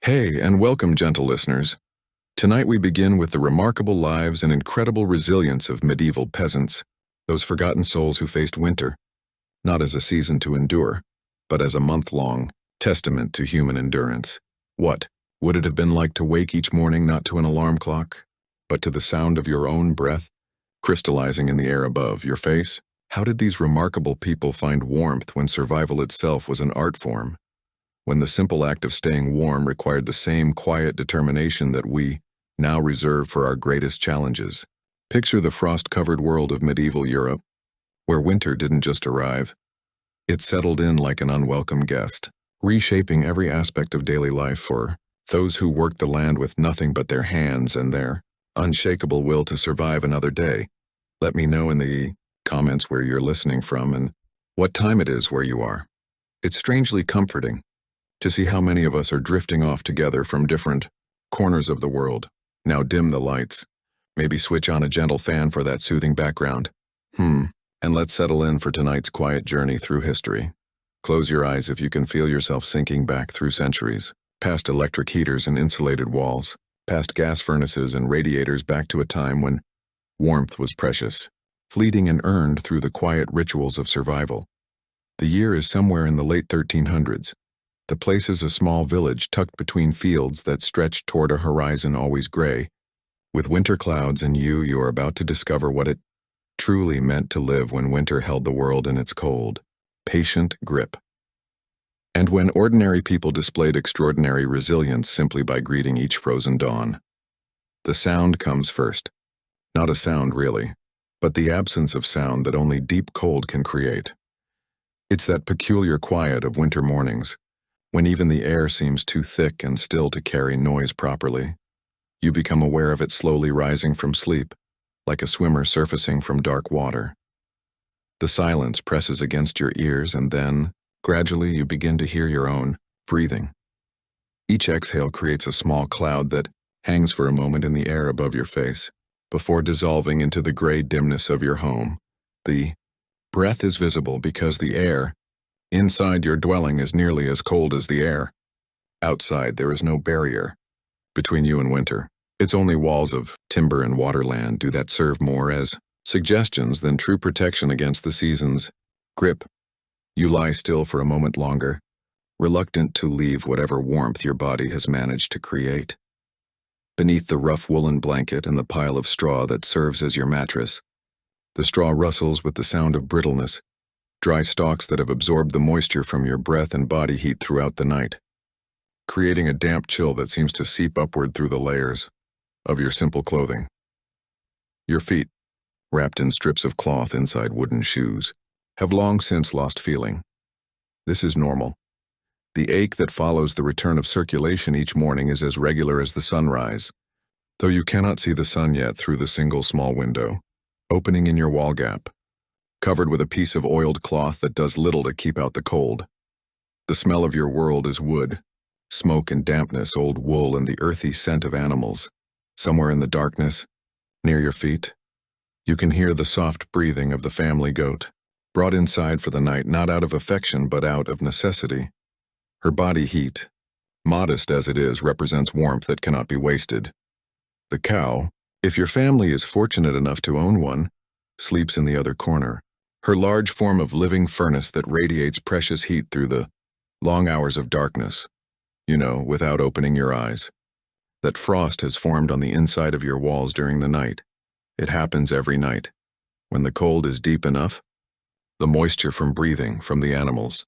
Hey, and welcome, gentle listeners. Tonight we begin with the remarkable lives and incredible resilience of medieval peasants, those forgotten souls who faced winter, not as a season to endure, but as a month-long testament to human endurance. What would it have been like to wake each morning not to an alarm clock, but to the sound of your own breath crystallizing in the air above your face? How did these remarkable people find warmth when survival itself was an art form? When the simple act of staying warm required the same quiet determination that we now reserve for our greatest challenges. Picture the frost-covered world of medieval Europe, where winter didn't just arrive. It settled in like an unwelcome guest, reshaping every aspect of daily life for those who worked the land with nothing but their hands and their unshakable will to survive another day. Let me know in the comments where you're listening from and what time it is where you are. It's strangely comforting to see how many of us are drifting off together from different corners of the world. Now dim the lights. Maybe switch on a gentle fan for that soothing background. And let's settle in for tonight's quiet journey through history. Close your eyes if you can feel yourself sinking back through centuries, past electric heaters and insulated walls, past gas furnaces and radiators, back to a time when warmth was precious, fleeting and earned through the quiet rituals of survival. The year is somewhere in the late 1300s. The place is a small village tucked between fields that stretch toward a horizon always gray. With winter clouds and you are about to discover what it truly meant to live when winter held the world in its cold, patient grip. And when ordinary people displayed extraordinary resilience simply by greeting each frozen dawn. The sound comes first. Not a sound really, but the absence of sound that only deep cold can create. It's that peculiar quiet of winter mornings, when even the air seems too thick and still to carry noise properly. You become aware of it slowly rising from sleep, like a swimmer surfacing from dark water. The silence presses against your ears, and then, gradually, you begin to hear your own breathing. Each exhale creates a small cloud that hangs for a moment in the air above your face, before dissolving into the gray dimness of your home. The breath is visible because the air inside your dwelling is nearly as cold as the air. Outside, there is no barrier between you and winter. It's only walls of timber and waterland that serve more as suggestions than true protection against the season's grip. You lie still for a moment longer, reluctant to leave whatever warmth your body has managed to create. Beneath the rough woolen blanket and the pile of straw that serves as your mattress, the straw rustles with the sound of brittleness, dry stalks that have absorbed the moisture from your breath and body heat throughout the night, creating a damp chill that seems to seep upward through the layers of your simple clothing. Your feet, wrapped in strips of cloth inside wooden shoes, have long since lost feeling. This is normal. The ache that follows the return of circulation each morning is as regular as the sunrise, though you cannot see the sun yet through the single small window, opening in your wall gap, covered with a piece of oiled cloth that does little to keep out the cold. The smell of your world is wood, smoke and dampness, old wool, and the earthy scent of animals. Somewhere in the darkness, near your feet, you can hear the soft breathing of the family goat, brought inside for the night not out of affection but out of necessity. Her body heat, modest as it is, represents warmth that cannot be wasted. The cow, if your family is fortunate enough to own one, sleeps in the other corner, her large form of living furnace that radiates precious heat through the long hours of darkness, without opening your eyes. That frost has formed on the inside of your walls during the night. It happens every night. When the cold is deep enough, the moisture from breathing, from the animals,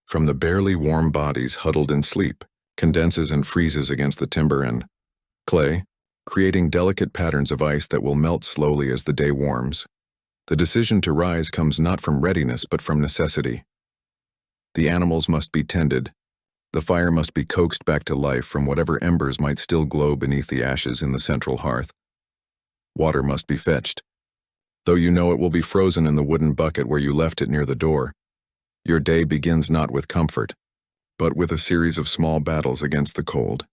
from the barely warm bodies huddled in sleep, condenses and freezes against the timber and clay, creating delicate patterns of ice that will melt slowly as the day warms. The decision to rise comes not from readiness but from necessity. The animals must be tended. The fire must be coaxed back to life from whatever embers might still glow beneath the ashes in the central hearth. Water must be fetched. Though you know it will be frozen in the wooden bucket where you left it near the door, your day begins not with comfort, but with a series of small battles against the cold.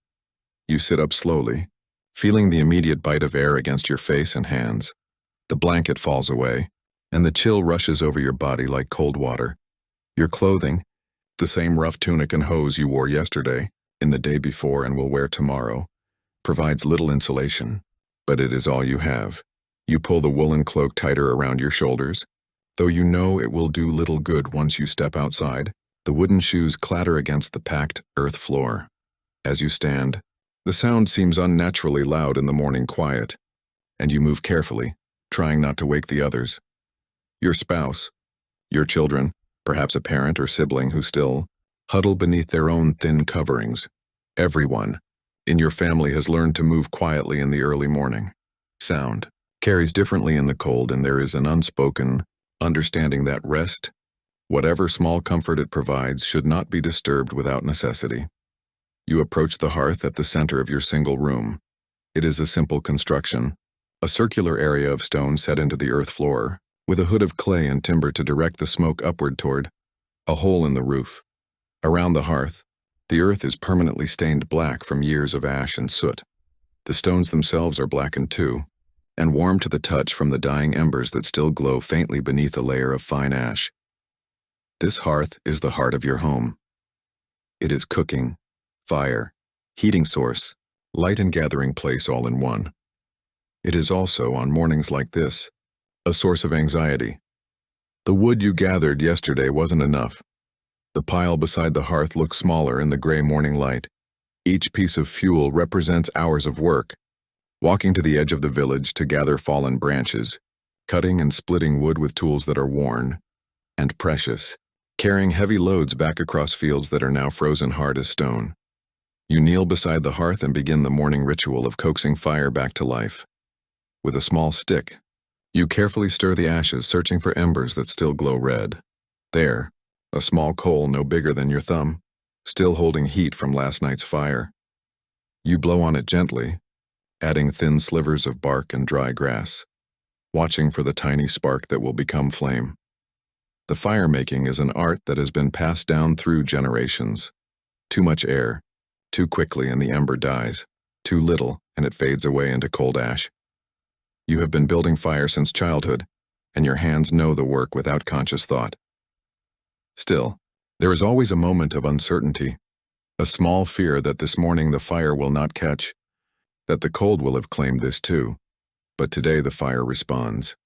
You sit up slowly, feeling the immediate bite of air against your face and hands. The blanket falls away, and the chill rushes over your body like cold water. Your clothing, the same rough tunic and hose you wore yesterday, in the day before and will wear tomorrow, provides little insulation, but it is all you have. You pull the woolen cloak tighter around your shoulders. Though you know it will do little good once you step outside, the wooden shoes clatter against the packed earth floor. As you stand, the sound seems unnaturally loud in the morning quiet, and you move carefully, trying not to wake the others. Your spouse, your children, perhaps a parent or sibling who still huddle beneath their own thin coverings. Everyone in your family has learned to move quietly in the early morning. Sound carries differently in the cold, and there is an unspoken understanding that rest, whatever small comfort it provides, should not be disturbed without necessity. You approach the hearth at the center of your single room. It is a simple construction, a circular area of stone set into the earth floor, with a hood of clay and timber to direct the smoke upward toward a hole in the roof. Around the hearth, the earth is permanently stained black from years of ash and soot. The stones themselves are blackened too, and warm to the touch from the dying embers that still glow faintly beneath a layer of fine ash. This hearth is the heart of your home. It is cooking, fire, heating source, light and gathering place all in one. It is also, on mornings like this, a source of anxiety. The wood you gathered yesterday wasn't enough. The pile beside the hearth looks smaller in the gray morning light. Each piece of fuel represents hours of work. Walking to the edge of the village to gather fallen branches, cutting and splitting wood with tools that are worn and precious, carrying heavy loads back across fields that are now frozen hard as stone. You kneel beside the hearth and begin the morning ritual of coaxing fire back to life. With a small stick, you carefully stir the ashes, searching for embers that still glow red. There, a small coal no bigger than your thumb, still holding heat from last night's fire. You blow on it gently, adding thin slivers of bark and dry grass, watching for the tiny spark that will become flame. The fire-making is an art that has been passed down through generations. Too much air, too quickly and the ember dies. Too little and it fades away into cold ash. You have been building fire since childhood, and your hands know the work without conscious thought. Still, there is always a moment of uncertainty, a small fear that this morning the fire will not catch, that the cold will have claimed this too. But today the fire responds.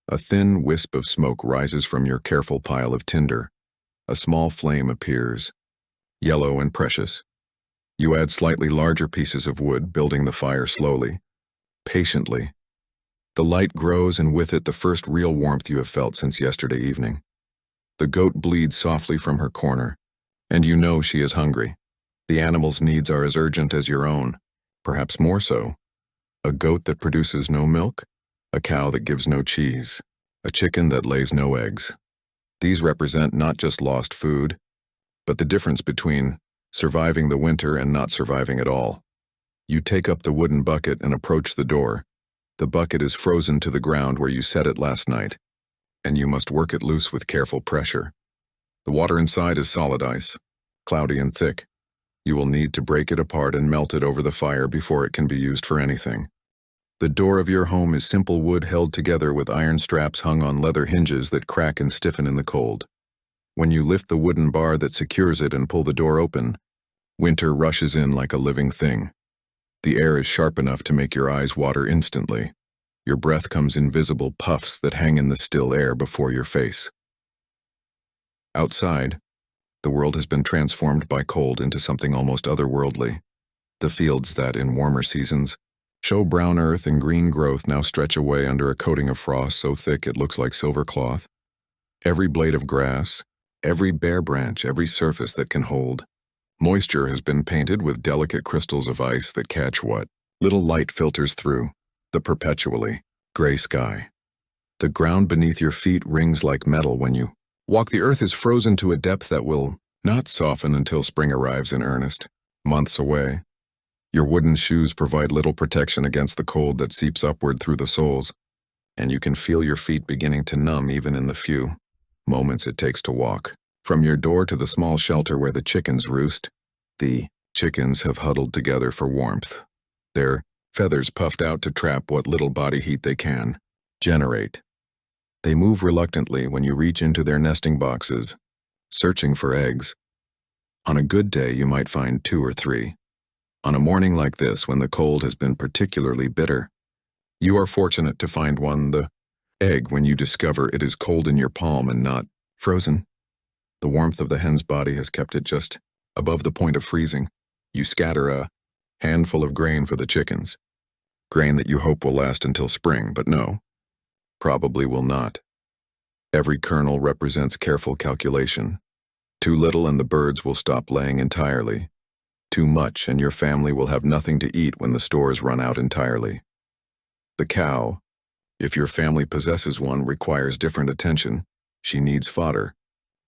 A thin wisp of smoke rises from your careful pile of tinder. A small flame appears, yellow and precious. You add slightly larger pieces of wood, building the fire slowly, patiently. The light grows, and with it the first real warmth you have felt since yesterday evening. The goat bleeds softly from her corner, and you know she is hungry. The animal's needs are as urgent as your own. Perhaps more so. A goat that produces no milk, a cow that gives no cheese, a chicken that lays no eggs. These represent not just lost food, but the difference between surviving the winter and not surviving at all. You take up the wooden bucket and approach the door. The bucket is frozen to the ground where you set it last night, and you must work it loose with careful pressure. The water inside is solid ice, cloudy and thick. You will need to break it apart and melt it over the fire before it can be used for anything. The door of your home is simple wood held together with iron straps hung on leather hinges that crack and stiffen in the cold. When you lift the wooden bar that secures it and pull the door open, winter rushes in like a living thing. The air is sharp enough to make your eyes water instantly. Your breath comes in visible puffs that hang in the still air before your face. Outside, the world has been transformed by cold into something almost otherworldly. The fields that, in warmer seasons, show brown earth and green growth now stretch away under a coating of frost so thick it looks like silver cloth. Every blade of grass, every bare branch, every surface that can hold moisture has been painted with delicate crystals of ice that catch what little light filters through the perpetually gray sky. The ground beneath your feet rings like metal when you walk. The earth is frozen to a depth that will not soften until spring arrives in earnest, months away. Your wooden shoes provide little protection against the cold that seeps upward through the soles, and you can feel your feet beginning to numb even in the few moments it takes to walk. From your door to the small shelter where the chickens roost, the chickens have huddled together for warmth, their feathers puffed out to trap what little body heat they can generate. They move reluctantly when you reach into their nesting boxes, searching for eggs. On a good day, you might find 2 or 3. On a morning like this, when the cold has been particularly bitter, you are fortunate to find one, the egg, when you discover it is cold in your palm and not frozen. The warmth of the hen's body has kept it just above the point of freezing. You scatter a handful of grain for the chickens. Grain that you hope will last until spring, but no, probably will not. Every kernel represents careful calculation. Too little and the birds will stop laying entirely. Too much and your family will have nothing to eat when the stores run out entirely. The cow, if your family possesses one, requires different attention. She needs fodder,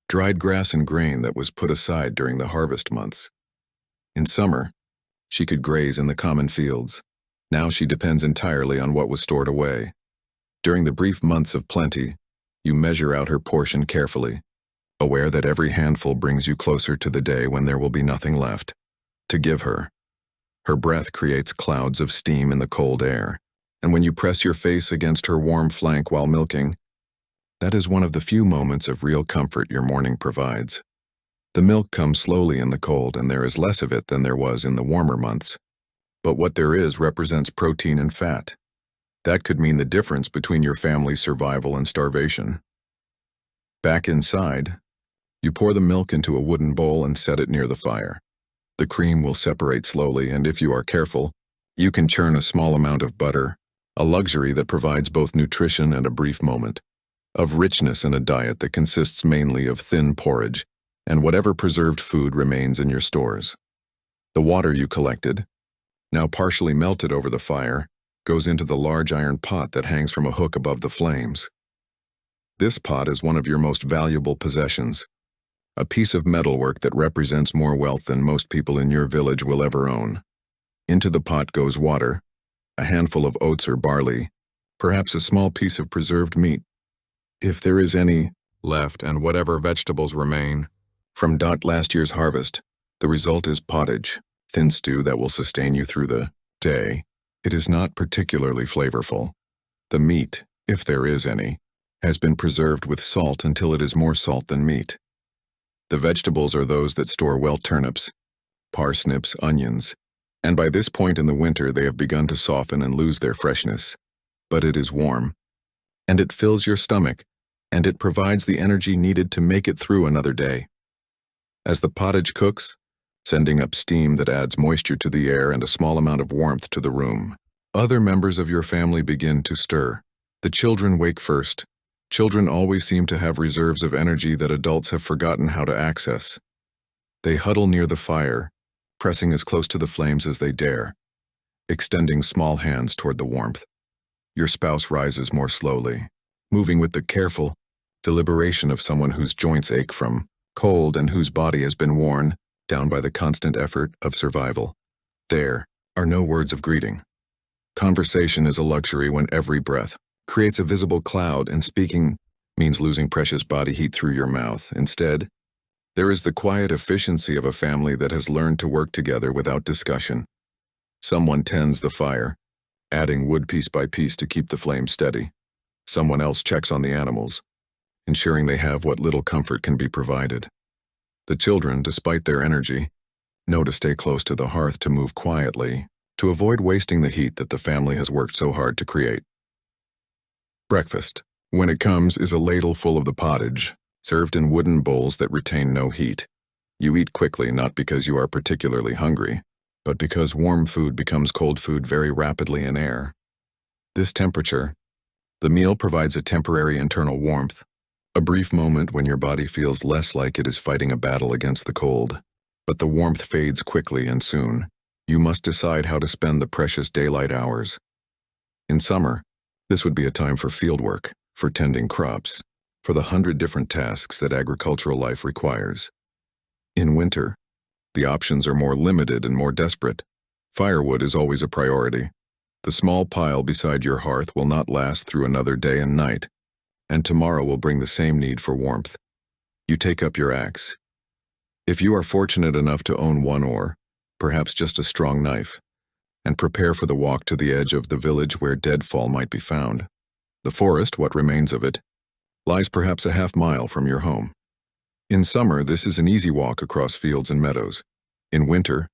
dried grass and grain that was put aside during the harvest months. In summer, she could graze in the common fields. Now she depends entirely on what was stored away. During the brief months of plenty, you measure out her portion carefully, aware that every handful brings you closer to the day when there will be nothing left to give her. Her breath creates clouds of steam in the cold air, and when you press your face against her warm flank while milking, that is one of the few moments of real comfort your morning provides. The milk comes slowly in the cold, and there is less of it than there was in the warmer months. But what there is represents protein and fat. That could mean the difference between your family's survival and starvation. Back inside, you pour the milk into a wooden bowl and set it near the fire. The cream will separate slowly, and if you are careful, you can churn a small amount of butter, a luxury that provides both nutrition and a brief moment of richness in a diet that consists mainly of thin porridge and whatever preserved food remains in your stores. The water you collected, now partially melted over the fire, goes into the large iron pot that hangs from a hook above the flames. This pot is one of your most valuable possessions, a piece of metalwork that represents more wealth than most people in your village will ever own. Into the pot goes water, a handful of oats or barley, perhaps a small piece of preserved meat, if there is any left, and whatever vegetables remain. From last year's harvest, the result is pottage, thin stew that will sustain you through the day. It is not particularly flavorful. The meat, if there is any, has been preserved with salt until it is more salt than meat. The vegetables are those that store well: turnips, parsnips, onions, and by this point in the winter they have begun to soften and lose their freshness. But it is warm, and it fills your stomach, and it provides the energy needed to make it through another day. As the pottage cooks, sending up steam that adds moisture to the air and a small amount of warmth to the room, other members of your family begin to stir. The children wake first. Children always seem to have reserves of energy that adults have forgotten how to access. They huddle near the fire, pressing as close to the flames as they dare, extending small hands toward the warmth. Your spouse rises more slowly, moving with the careful deliberation of someone whose joints ache from cold and whose body has been worn down by the constant effort of survival. There are no words of greeting. Conversation is a luxury when every breath creates a visible cloud, and speaking means losing precious body heat through your mouth. Instead, there is the quiet efficiency of a family that has learned to work together without discussion. Someone tends the fire, adding wood piece by piece to keep the flame steady. Someone else checks on the animals, ensuring they have what little comfort can be provided. The children, despite their energy, know to stay close to the hearth to move quietly, to avoid wasting the heat that the family has worked so hard to create. Breakfast, when it comes, is a ladle full of the pottage, served in wooden bowls that retain no heat. You eat quickly, not because you are particularly hungry, but because warm food becomes cold food very rapidly in air. This temperature, the meal provides a temporary internal warmth, a brief moment when your body feels less like it is fighting a battle against the cold. But the warmth fades quickly, and soon, you must decide how to spend the precious daylight hours. In summer, this would be a time for field work, for tending crops, for the 100 different tasks that agricultural life requires. In winter, the options are more limited and more desperate. Firewood is always a priority. The small pile beside your hearth will not last through another day and night, and tomorrow will bring the same need for warmth. You take up your axe. If you are fortunate enough to own one, or perhaps just a strong knife, and prepare for the walk to the edge of the village where deadfall might be found. The forest, what remains of it, lies perhaps a half-mile from your home. In summer, this is an easy walk across fields and meadows. In winter,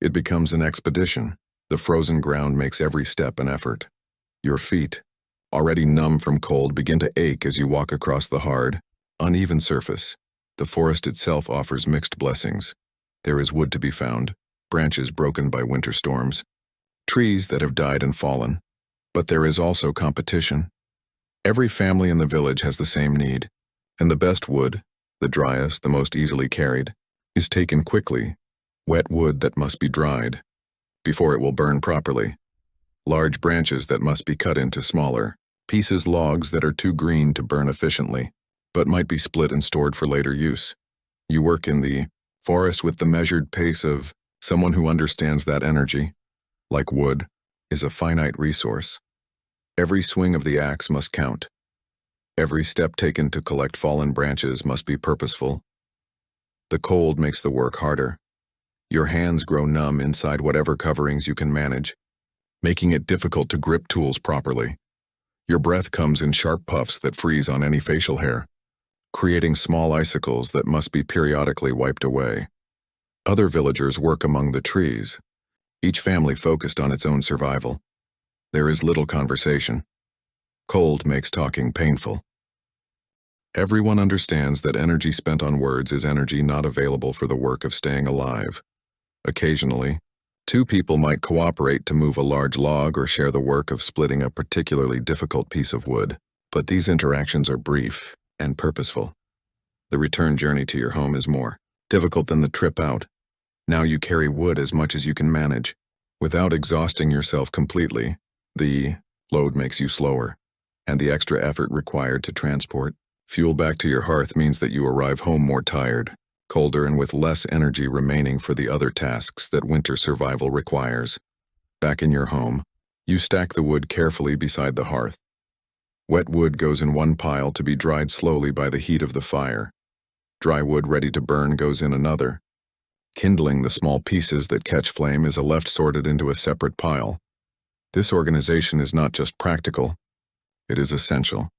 it becomes an expedition. The frozen ground makes every step an effort. Your feet, already numb from cold, begin to ache as you walk across the hard, uneven surface. The forest itself offers mixed blessings. There is wood to be found, branches broken by winter storms, trees that have died and fallen. But there is also competition. Every family in the village has the same need, and the best wood, the driest, the most easily carried, is taken quickly, wet wood that must be dried, before it will burn properly. Large branches that must be cut into smaller pieces, logs that are too green to burn efficiently, but might be split and stored for later use. You work in the forest with the measured pace of someone who understands that energy, like wood, is a finite resource. Every swing of the axe must count. Every step taken to collect fallen branches must be purposeful. The cold makes the work harder. Your hands grow numb inside whatever coverings you can manage, making it difficult to grip tools properly. Your breath comes in sharp puffs that freeze on any facial hair, creating small icicles that must be periodically wiped away. Other villagers work among the trees, each family focused on its own survival. There is little conversation. Cold makes talking painful. Everyone understands that energy spent on words is energy not available for the work of staying alive. Occasionally, two people might cooperate to move a large log or share the work of splitting a particularly difficult piece of wood, but these interactions are brief and purposeful. The return journey to your home is more difficult than the trip out. Now you carry wood as much as you can manage. Without exhausting yourself completely, the load makes you slower, and the extra effort required to transport fuel back to your hearth means that you arrive home more tired, colder, and with less energy remaining for the other tasks that winter survival requires. Back in your home, you stack the wood carefully beside the hearth. Wet wood goes in one pile to be dried slowly by the heat of the fire. Dry wood ready to burn goes in another. Kindling the small pieces that catch flame is left sorted into a separate pile. This organization is not just practical, it is essential.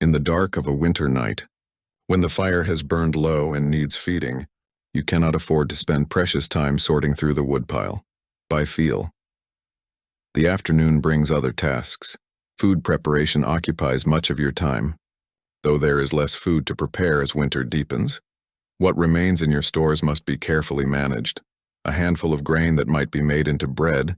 In the dark of a winter night, when the fire has burned low and needs feeding, you cannot afford to spend precious time sorting through the woodpile. By feel. The afternoon brings other tasks. Food preparation occupies much of your time, though there is less food to prepare as winter deepens. What remains in your stores must be carefully managed. A handful of grain that might be made into bread.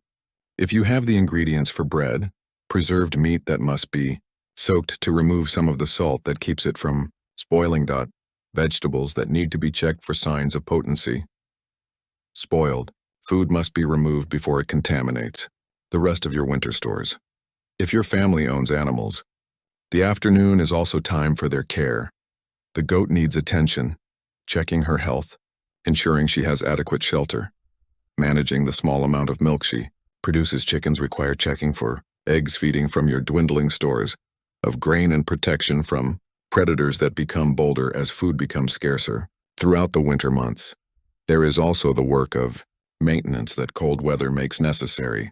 If you have the ingredients for bread, preserved meat that must be soaked to remove some of the salt that keeps it from spoiling. Vegetables that need to be checked for signs of potency. Spoiled. Food must be removed before it contaminates. The rest of your winter stores. If your family owns animals, the afternoon is also time for their care. The goat needs attention, checking her health, ensuring she has adequate shelter. Managing the small amount of milk she produces. Chickens require checking for eggs, feeding from your dwindling stores of grain, and protection from predators that become bolder as food becomes scarcer. Throughout the winter months, there is also the work of maintenance that cold weather makes necessary.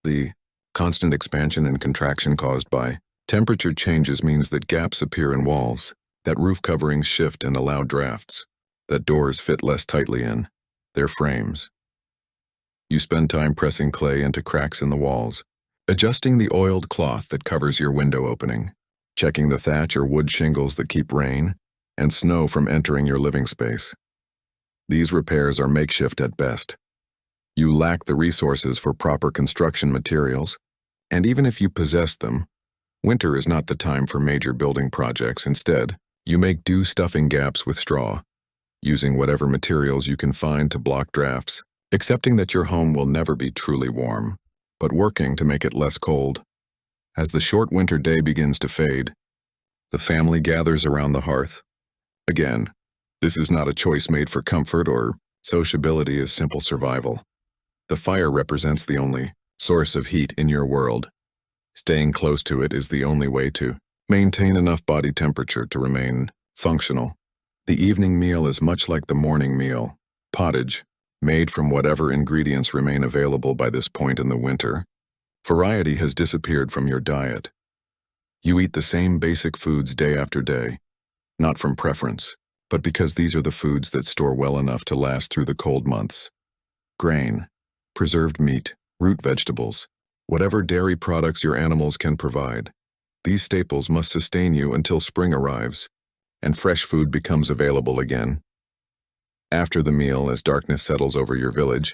The constant expansion and contraction caused by temperature changes means that gaps appear in walls, that roof coverings shift and allow drafts, that doors fit less tightly in their frames. You spend time pressing clay into cracks in the walls, adjusting the oiled cloth that covers your window opening, checking the thatch or wood shingles that keep rain and snow from entering your living space. These repairs are makeshift at best. You lack the resources for proper construction materials, and even if you possess them, winter is not the time for major building projects. Instead, you make do stuffing gaps with straw, using whatever materials you can find to block drafts, accepting that your home will never be truly warm, but working to make it less cold. As the short winter day begins to fade, the family gathers around the hearth. Again, this is not a choice made for comfort or sociability as simple survival. The fire represents the only source of heat in your world. Staying close to it is the only way to maintain enough body temperature to remain functional. The evening meal is much like the morning meal, pottage, made from whatever ingredients remain available by this point in the winter. Variety has disappeared from your diet. You eat the same basic foods day after day, not from preference, but because these are the foods that store well enough to last through the cold months. Grain, preserved meat, root vegetables, whatever dairy products your animals can provide. These staples must sustain you until spring arrives, and fresh food becomes available again. After the meal, as darkness settles over your village,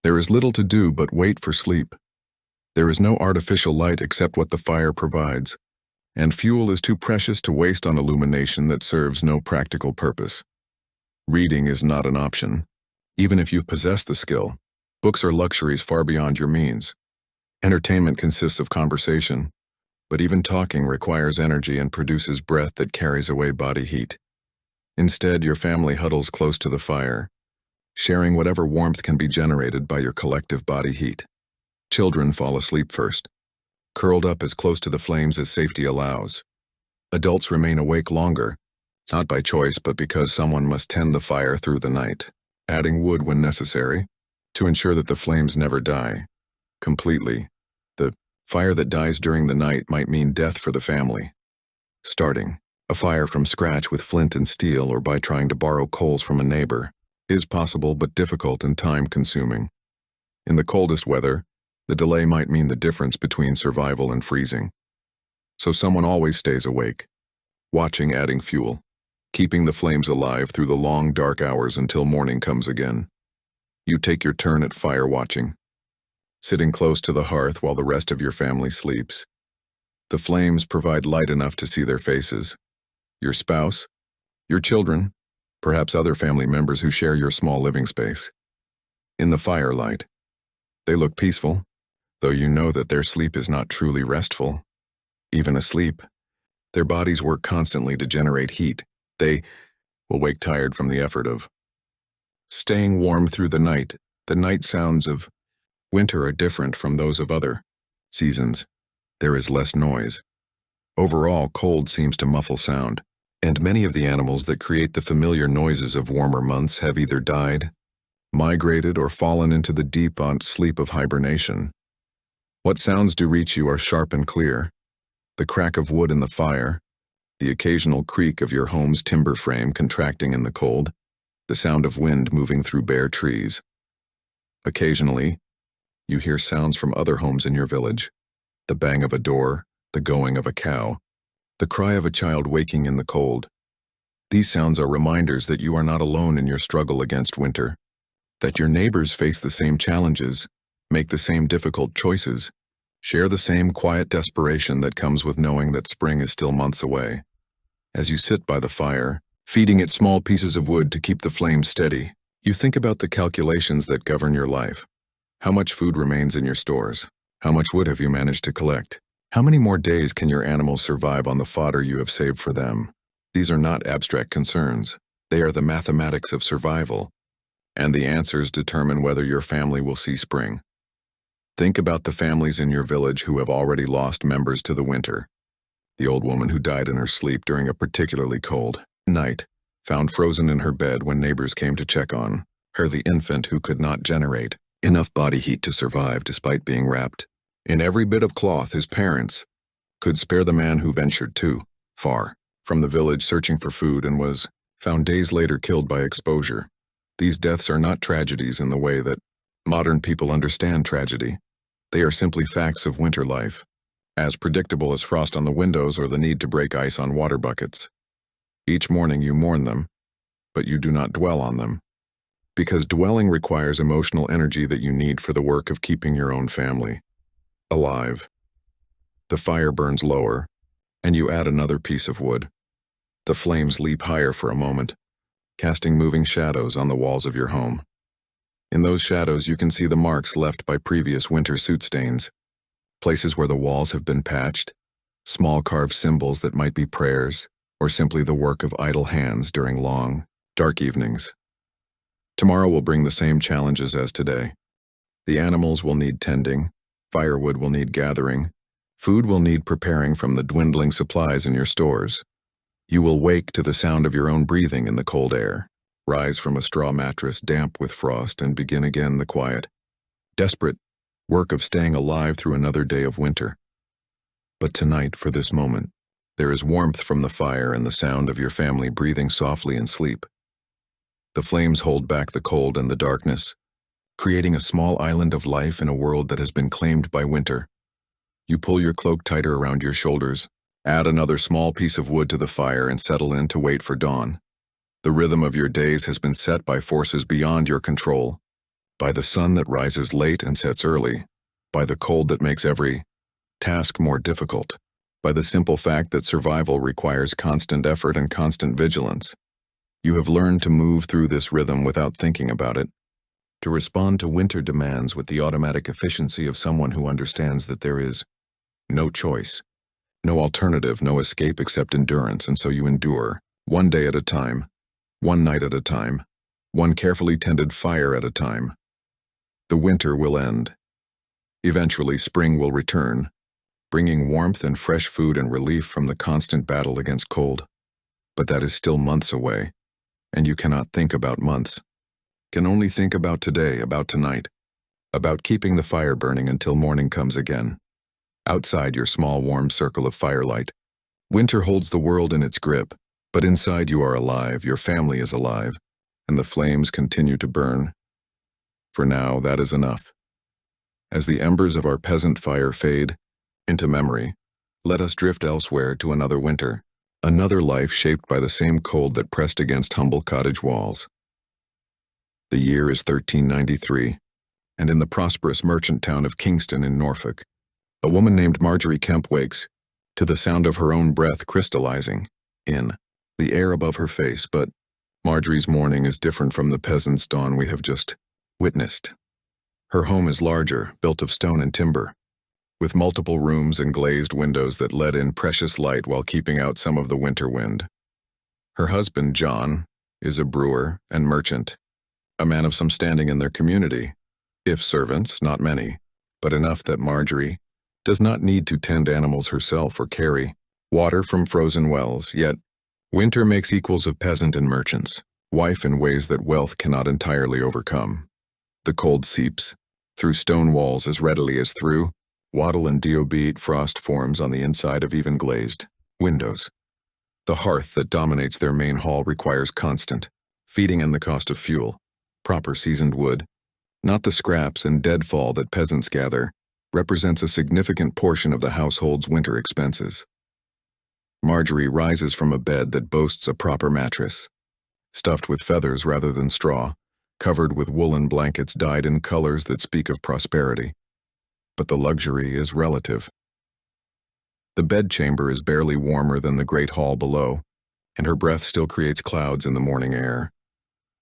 there is little to do but wait for sleep. There is no artificial light except what the fire provides, and fuel is too precious to waste on illumination that serves no practical purpose. Reading is not an option, even if you possess the skill. Books are luxuries far beyond your means. Entertainment consists of conversation, but even talking requires energy and produces breath that carries away body heat. Instead, your family huddles close to the fire, sharing whatever warmth can be generated by your collective body heat. Children fall asleep first, curled up as close to the flames as safety allows. Adults remain awake longer, not by choice but because someone must tend the fire through the night, adding wood when necessary, to ensure that the flames never die completely. The fire that dies during the night might mean death for the family. Starting a fire from scratch with flint and steel or by trying to borrow coals from a neighbor is possible but difficult and time-consuming. In the coldest weather, the delay might mean the difference between survival and freezing. So someone always stays awake, watching, adding fuel, keeping the flames alive through the long dark hours until morning comes again. You take your turn at fire watching, sitting close to the hearth while the rest of your family sleeps. The flames provide light enough to see their faces, your spouse, your children, perhaps other family members who share your small living space. In the firelight, they look peaceful, though you know that their sleep is not truly restful. Even asleep, their bodies work constantly to generate heat. They will wake tired from the effort of staying warm through the night. The night sounds of winter are different from those of other seasons. There is less noise. Overall, cold seems to muffle sound, and many of the animals that create the familiar noises of warmer months have either died, migrated, or fallen into the deep sleep of hibernation. What sounds do reach you are sharp and clear: the crack of wood in the fire, the occasional creak of your home's timber frame contracting in the cold, the sound of wind moving through bare trees. Occasionally, you hear sounds from other homes in your village: the bang of a door, the going of a cow, the cry of a child waking in the cold. These sounds are reminders that you are not alone in your struggle against winter, that your neighbors face the same challenges, make the same difficult choices, share the same quiet desperation that comes with knowing that spring is still months away. As you sit by the fire, feeding it small pieces of wood to keep the flames steady, you think about the calculations that govern your life. How much food remains in your stores? How much wood have you managed to collect? How many more days can your animals survive on the fodder you have saved for them? These are not abstract concerns. They are the mathematics of survival, and the answers determine whether your family will see spring. Think about the families in your village who have already lost members to the winter. The old woman who died in her sleep during a particularly cold night, found frozen in her bed when neighbors came to check on her. The infant who could not generate enough body heat to survive despite being wrapped in every bit of cloth his parents could spare. The man who ventured too far from the village searching for food and was found days later killed by exposure. These deaths are not tragedies in the way that modern people understand tragedy. They are simply facts of winter life, as predictable as frost on the windows or the need to break ice on water buckets. Each morning you mourn them, but you do not dwell on them, because dwelling requires emotional energy that you need for the work of keeping your own family alive. The fire burns lower, and you add another piece of wood. The flames leap higher for a moment, casting moving shadows on the walls of your home. In those shadows you can see the marks left by previous winter soot stains, places where the walls have been patched, small carved symbols that might be prayers, or simply the work of idle hands during long, dark evenings. Tomorrow will bring the same challenges as today. The animals will need tending, firewood will need gathering, food will need preparing from the dwindling supplies in your stores. You will wake to the sound of your own breathing in the cold air, rise from a straw mattress damp with frost, and begin again the quiet, desperate work of staying alive through another day of winter. But tonight, for this moment, There is warmth from the fire and the sound of your family breathing softly in sleep. The flames hold back the cold and the darkness, creating a small island of life in a world that has been claimed by winter. You pull your cloak tighter around your shoulders, add another small piece of wood to the fire and settle in to wait for dawn. The rhythm of your days has been set by forces beyond your control, by the sun that rises late and sets early, by the cold that makes every task more difficult, by the simple fact that survival requires constant effort and constant vigilance. You have learned to move through this rhythm without thinking about it, to respond to winter demands with the automatic efficiency of someone who understands that there is no choice, no alternative, no escape except endurance, and so you endure, one day at a time, one night at a time, one carefully tended fire at a time. The winter will end. Eventually, spring will return, bringing warmth and fresh food and relief from the constant battle against cold. But that is still months away, and you cannot think about months. Can only think about today, about tonight, about keeping the fire burning until morning comes again. Outside your small warm circle of firelight, winter holds the world in its grip, but inside you are alive, your family is alive, and the flames continue to burn. For now, that is enough. As the embers of our peasant fire fade into memory, let us drift elsewhere to another winter, another life shaped by the same cold that pressed against humble cottage walls. The year is 1393, and in the prosperous merchant town of Kingston in Norfolk, a woman named Marjorie Kemp wakes to the sound of her own breath crystallizing in the air above her face. But Marjorie's morning is different from the peasant's dawn we have just witnessed. Her home is larger, built of stone and timber, with multiple rooms and glazed windows that let in precious light while keeping out some of the winter wind. Her husband, John, is a brewer and merchant, a man of some standing in their community, if servants, not many, but enough that Marjorie does not need to tend animals herself or carry water from frozen wells. Yet winter makes equals of peasant and merchants, wife in ways that wealth cannot entirely overcome. The cold seeps through stone walls as readily as through wattle and diobite frost forms on the inside of even glazed windows. The hearth that dominates their main hall requires constant feeding and the cost of fuel, proper seasoned wood, not the scraps and deadfall that peasants gather, represents a significant portion of the household's winter expenses. Marjorie rises from a bed that boasts a proper mattress, stuffed with feathers rather than straw, covered with woolen blankets dyed in colors that speak of prosperity. But the luxury is relative. The bedchamber is barely warmer than the great hall below, and her breath still creates clouds in the morning air.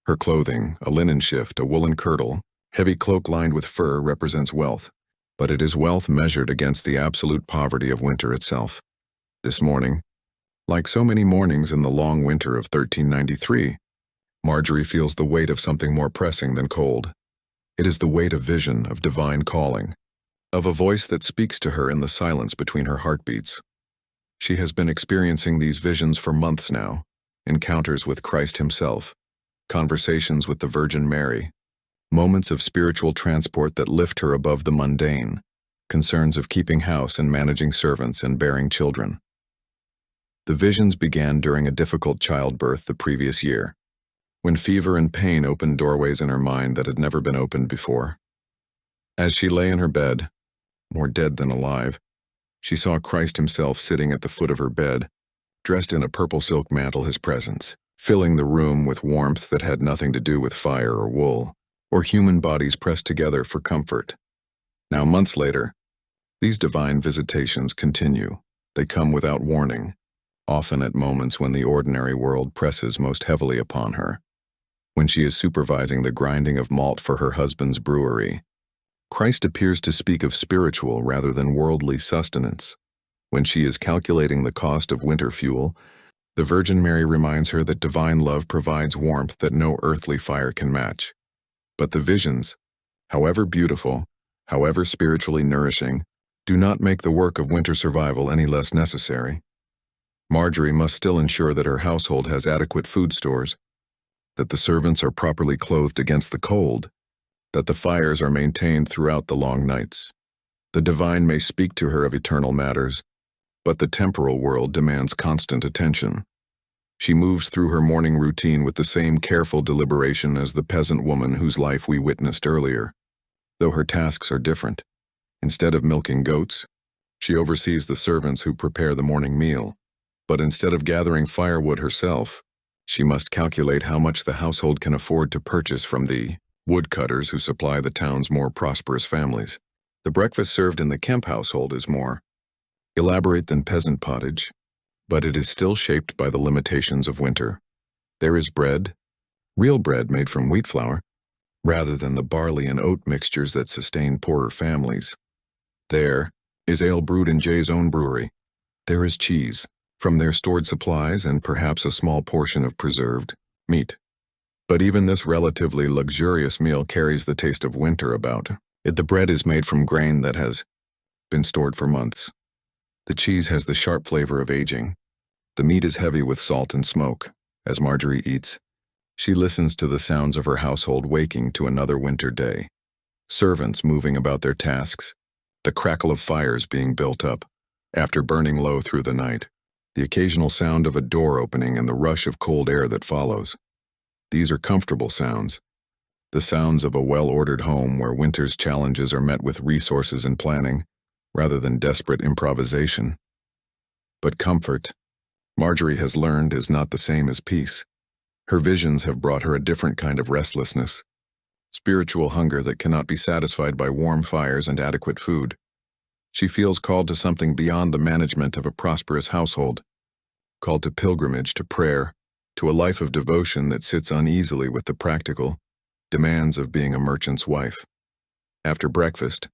Her clothing, a linen shift, a woolen kirtle, heavy cloak lined with fur, represents wealth, but it is wealth measured against the absolute poverty of winter itself. This morning, like so many mornings in the long winter of 1393, Marjorie feels the weight of something more pressing than cold. It is the weight of vision, of divine calling, of a voice that speaks to her in the silence between her heartbeats. She has been experiencing these visions for months now, encounters with Christ himself, conversations with the Virgin Mary, moments of spiritual transport that lift her above the mundane, concerns of keeping house and managing servants and bearing children. The visions began during a difficult childbirth the previous year, when fever and pain opened doorways in her mind that had never been opened before. As she lay in her bed, more dead than alive, she saw Christ himself sitting at the foot of her bed, dressed in a purple silk mantle, his presence filling the room with warmth that had nothing to do with fire or wool, or human bodies pressed together for comfort. Now, months later, these divine visitations continue. They come without warning, often at moments when the ordinary world presses most heavily upon her. When she is supervising the grinding of malt for her husband's brewery, Christ appears to speak of spiritual rather than worldly sustenance. When she is calculating the cost of winter fuel, the Virgin Mary reminds her that divine love provides warmth that no earthly fire can match. But the visions, however beautiful, however spiritually nourishing, do not make the work of winter survival any less necessary. Marjorie must still ensure that her household has adequate food stores, that the servants are properly clothed against the cold, that the fires are maintained throughout the long nights. The divine may speak to her of eternal matters, But the temporal world demands constant attention. She moves through her morning routine with the same careful deliberation as the peasant woman whose life we witnessed earlier, though her tasks are different. Instead of milking goats, she oversees the servants who prepare the morning meal. But instead of gathering firewood herself, she must calculate how much the household can afford to purchase from the woodcutters who supply the town's more prosperous families. The breakfast served in the Kemp household is more elaborate than peasant pottage, but it is still shaped by the limitations of winter. There is bread, real bread made from wheat flour, rather than the barley and oat mixtures that sustain poorer families. There is ale brewed in Jay's own brewery. There is cheese, from their stored supplies and perhaps a small portion of preserved meat. But even this relatively luxurious meal carries the taste of winter about it. The bread is made from grain that has been stored for months. The cheese has the sharp flavor of aging. The meat is heavy with salt and smoke. As Marjorie eats, she listens to the sounds of her household waking to another winter day. Servants moving about their tasks, the crackle of fires being built up, after burning low through the night, the occasional sound of a door opening and the rush of cold air that follows. These are comfortable sounds, the sounds of a well-ordered home where winter's challenges are met with resources and planning, rather than desperate improvisation. But comfort, Marjorie has learned, is not the same as peace. Her visions have brought her a different kind of restlessness, spiritual hunger that cannot be satisfied by warm fires and adequate food. She feels called to something beyond the management of a prosperous household, called to pilgrimage, to prayer, to a life of devotion that sits uneasily with the practical demands of being a merchant's wife. After breakfast,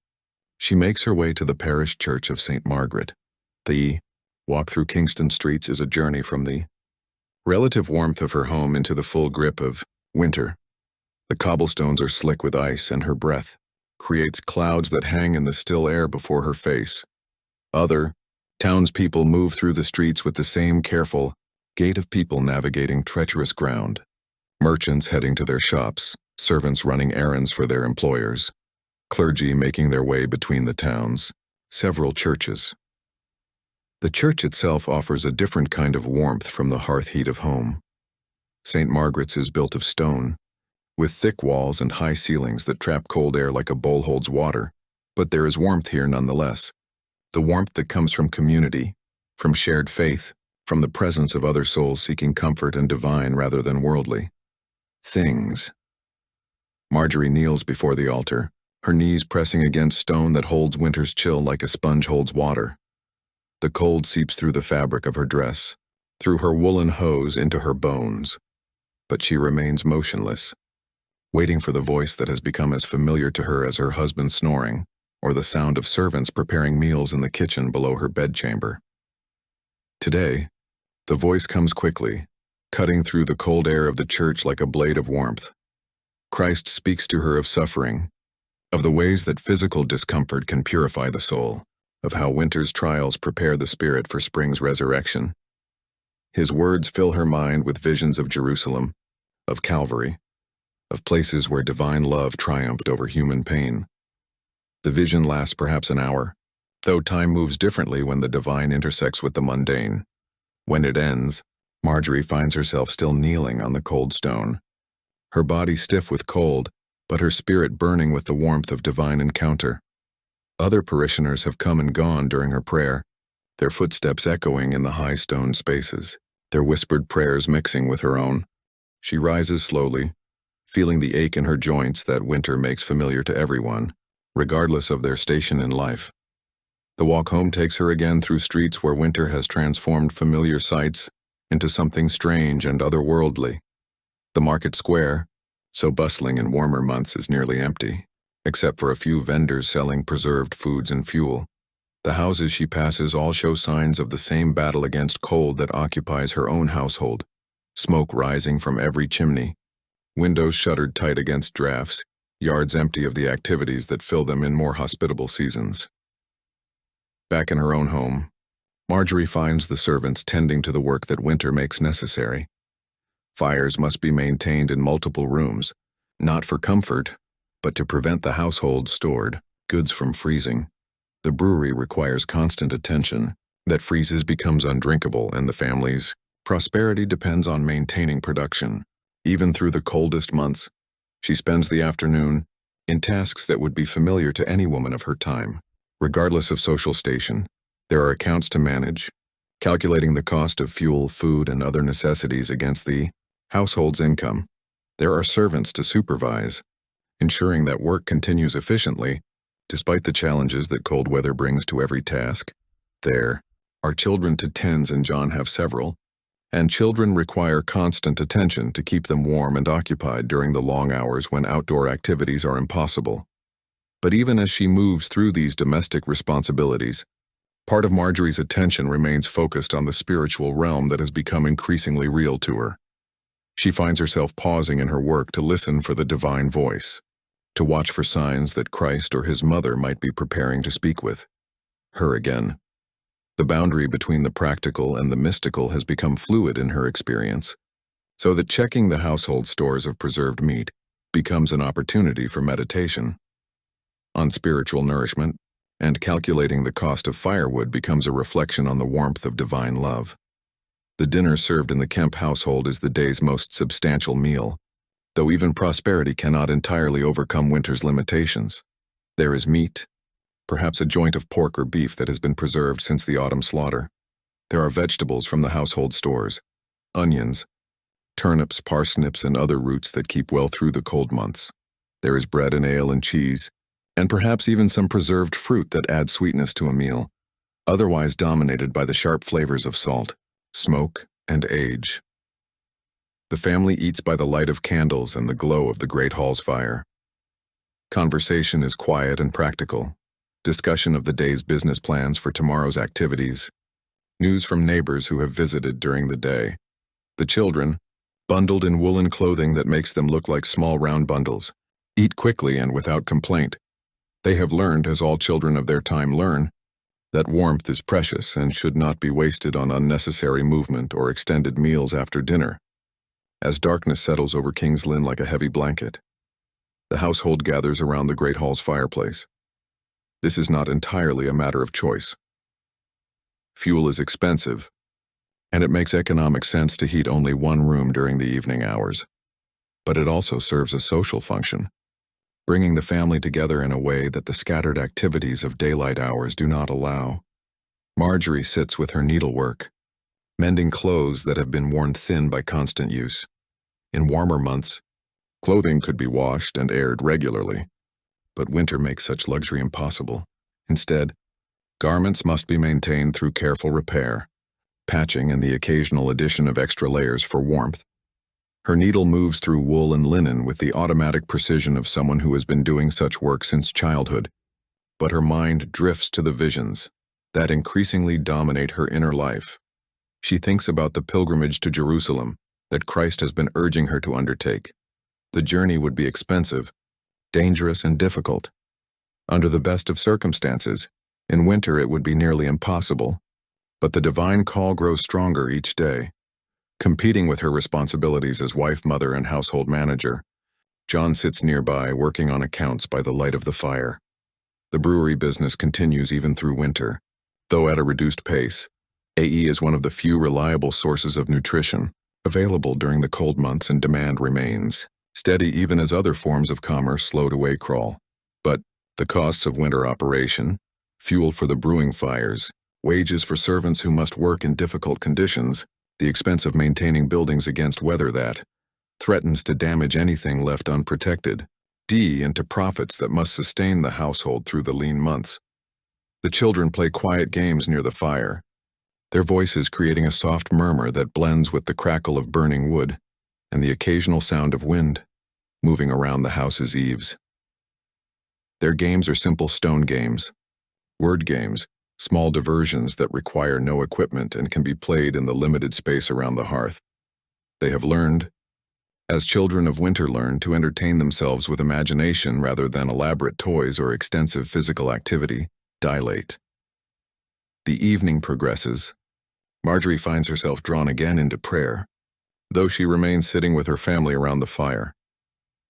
she makes her way to the parish church of St. Margaret. The walk through Kingston streets is a journey from the relative warmth of her home into the full grip of winter. The cobblestones are slick with ice, and her breath creates clouds that hang in the still air before her face. Other townspeople move through the streets with the same careful gait of people navigating treacherous ground. Merchants heading to their shops, servants running errands for their employers, clergy making their way between the towns, several churches. The church itself offers a different kind of warmth from the hearth heat of home. St. Margaret's is built of stone, with thick walls and high ceilings that trap cold air like a bowl holds water, but there is warmth here nonetheless. The warmth that comes from community, from shared faith, from the presence of other souls seeking comfort and divine rather than worldly things. Marjorie kneels before the altar, her knees pressing against stone that holds winter's chill like a sponge holds water. The cold seeps through the fabric of her dress, through her woolen hose into her bones. But she remains motionless, waiting for the voice that has become as familiar to her as her husband snoring, or the sound of servants preparing meals in the kitchen below her bedchamber. Today, the voice comes quickly, cutting through the cold air of the church like a blade of warmth. Christ speaks to her of suffering, of the ways that physical discomfort can purify the soul, of how winter's trials prepare the spirit for spring's resurrection. His words fill her mind with visions of Jerusalem, of Calvary, of places where divine love triumphed over human pain. The vision lasts perhaps an hour, though time moves differently when the divine intersects with the mundane. When it ends, Marjorie finds herself still kneeling on the cold stone, her body stiff with cold, but her spirit burning with the warmth of divine encounter. Other parishioners have come and gone during her prayer, their footsteps echoing in the high stone spaces, their whispered prayers mixing with her own. She rises slowly, feeling the ache in her joints that winter makes familiar to everyone, regardless of their station in life. The walk home takes her again through streets where winter has transformed familiar sights into something strange and otherworldly. The market square, so bustling in warmer months, is nearly empty, except for a few vendors selling preserved foods and fuel. The houses she passes all show signs of the same battle against cold that occupies her own household, smoke rising from every chimney, windows shuttered tight against drafts, yards empty of the activities that fill them in more hospitable seasons. Back in her own home, Marjorie finds the servants tending to the work that winter makes necessary. Fires must be maintained in multiple rooms, not for comfort, but to prevent the household's stored goods from freezing. The brewery requires constant attention, that freezes becomes undrinkable, and the family's prosperity depends on maintaining production. Even through the coldest months, she spends the afternoon in tasks that would be familiar to any woman of her time. Regardless of social station, there are accounts to manage, calculating the cost of fuel, food, and other necessities against the household's income. There are servants to supervise, ensuring that work continues efficiently, despite the challenges that cold weather brings to every task. There are children to tend, and John have several, and children require constant attention to keep them warm and occupied during the long hours when outdoor activities are impossible. But even as she moves through these domestic responsibilities, part of Marjorie's attention remains focused on the spiritual realm that has become increasingly real to her. She finds herself pausing in her work to listen for the divine voice, to watch for signs that Christ or his mother might be preparing to speak with her again. The boundary between the practical and the mystical has become fluid in her experience, so that checking the household stores of preserved meat becomes an opportunity for meditation on spiritual nourishment, and calculating the cost of firewood becomes a reflection on the warmth of divine love. The dinner served in the Kemp household is the day's most substantial meal, though even prosperity cannot entirely overcome winter's limitations. There is meat, perhaps a joint of pork or beef that has been preserved since the autumn slaughter. There are vegetables from the household stores, onions, turnips, parsnips, and other roots that keep well through the cold months. There is bread and ale and cheese, and perhaps even some preserved fruit that adds sweetness to a meal, otherwise dominated by the sharp flavors of salt, smoke, and age. The family eats by the light of candles and the glow of the great hall's fire. Conversation is quiet and practical. Discussion of the day's business plans for tomorrow's activities. News from neighbors who have visited during the day. The children, bundled in woolen clothing that makes them look like small round bundles, eat quickly and without complaint. They have learned, as all children of their time learn, that warmth is precious and should not be wasted on unnecessary movement or extended meals after dinner. As darkness settles over King's Lynn like a heavy blanket, the household gathers around the great hall's fireplace. This is not entirely a matter of choice. Fuel is expensive, and it makes economic sense to heat only one room during the evening hours. But it also serves a social function, bringing the family together in a way that the scattered activities of daylight hours do not allow. Marjorie sits with her needlework, mending clothes that have been worn thin by constant use. In warmer months, clothing could be washed and aired regularly, but winter makes such luxury impossible. Instead, garments must be maintained through careful repair, patching, and the occasional addition of extra layers for warmth. Her needle moves through wool and linen with the automatic precision of someone who has been doing such work since childhood, but her mind drifts to the visions that increasingly dominate her inner life. She thinks about the pilgrimage to Jerusalem that Christ has been urging her to undertake. The journey would be expensive, dangerous, and difficult. Under the best of circumstances, in winter it would be nearly impossible, but the divine call grows stronger each day. Competing with her responsibilities as wife, mother, and household manager, John sits nearby working on accounts by the light of the fire. The brewery business continues even through winter, though at a reduced pace. AE is one of the few reliable sources of nutrition available during the cold months, and demand remains steady even as other forms of commerce slow to waycrawl. But the costs of winter operation, fuel for the brewing fires, wages for servants who must work in difficult conditions, the expense of maintaining buildings against weather that threatens to damage anything left unprotected, into profits that must sustain the household through the lean months. The children play quiet games near the fire, their voices creating a soft murmur that blends with the crackle of burning wood and the occasional sound of wind moving around the house's eaves. Their games are simple stone games, word games, small diversions that require no equipment and can be played in the limited space around the hearth. They have learned, as children of winter learn, to entertain themselves with imagination rather than elaborate toys or extensive physical activity. Dilate. The evening progresses. Marjorie finds herself drawn again into prayer, though she remains sitting with her family around the fire.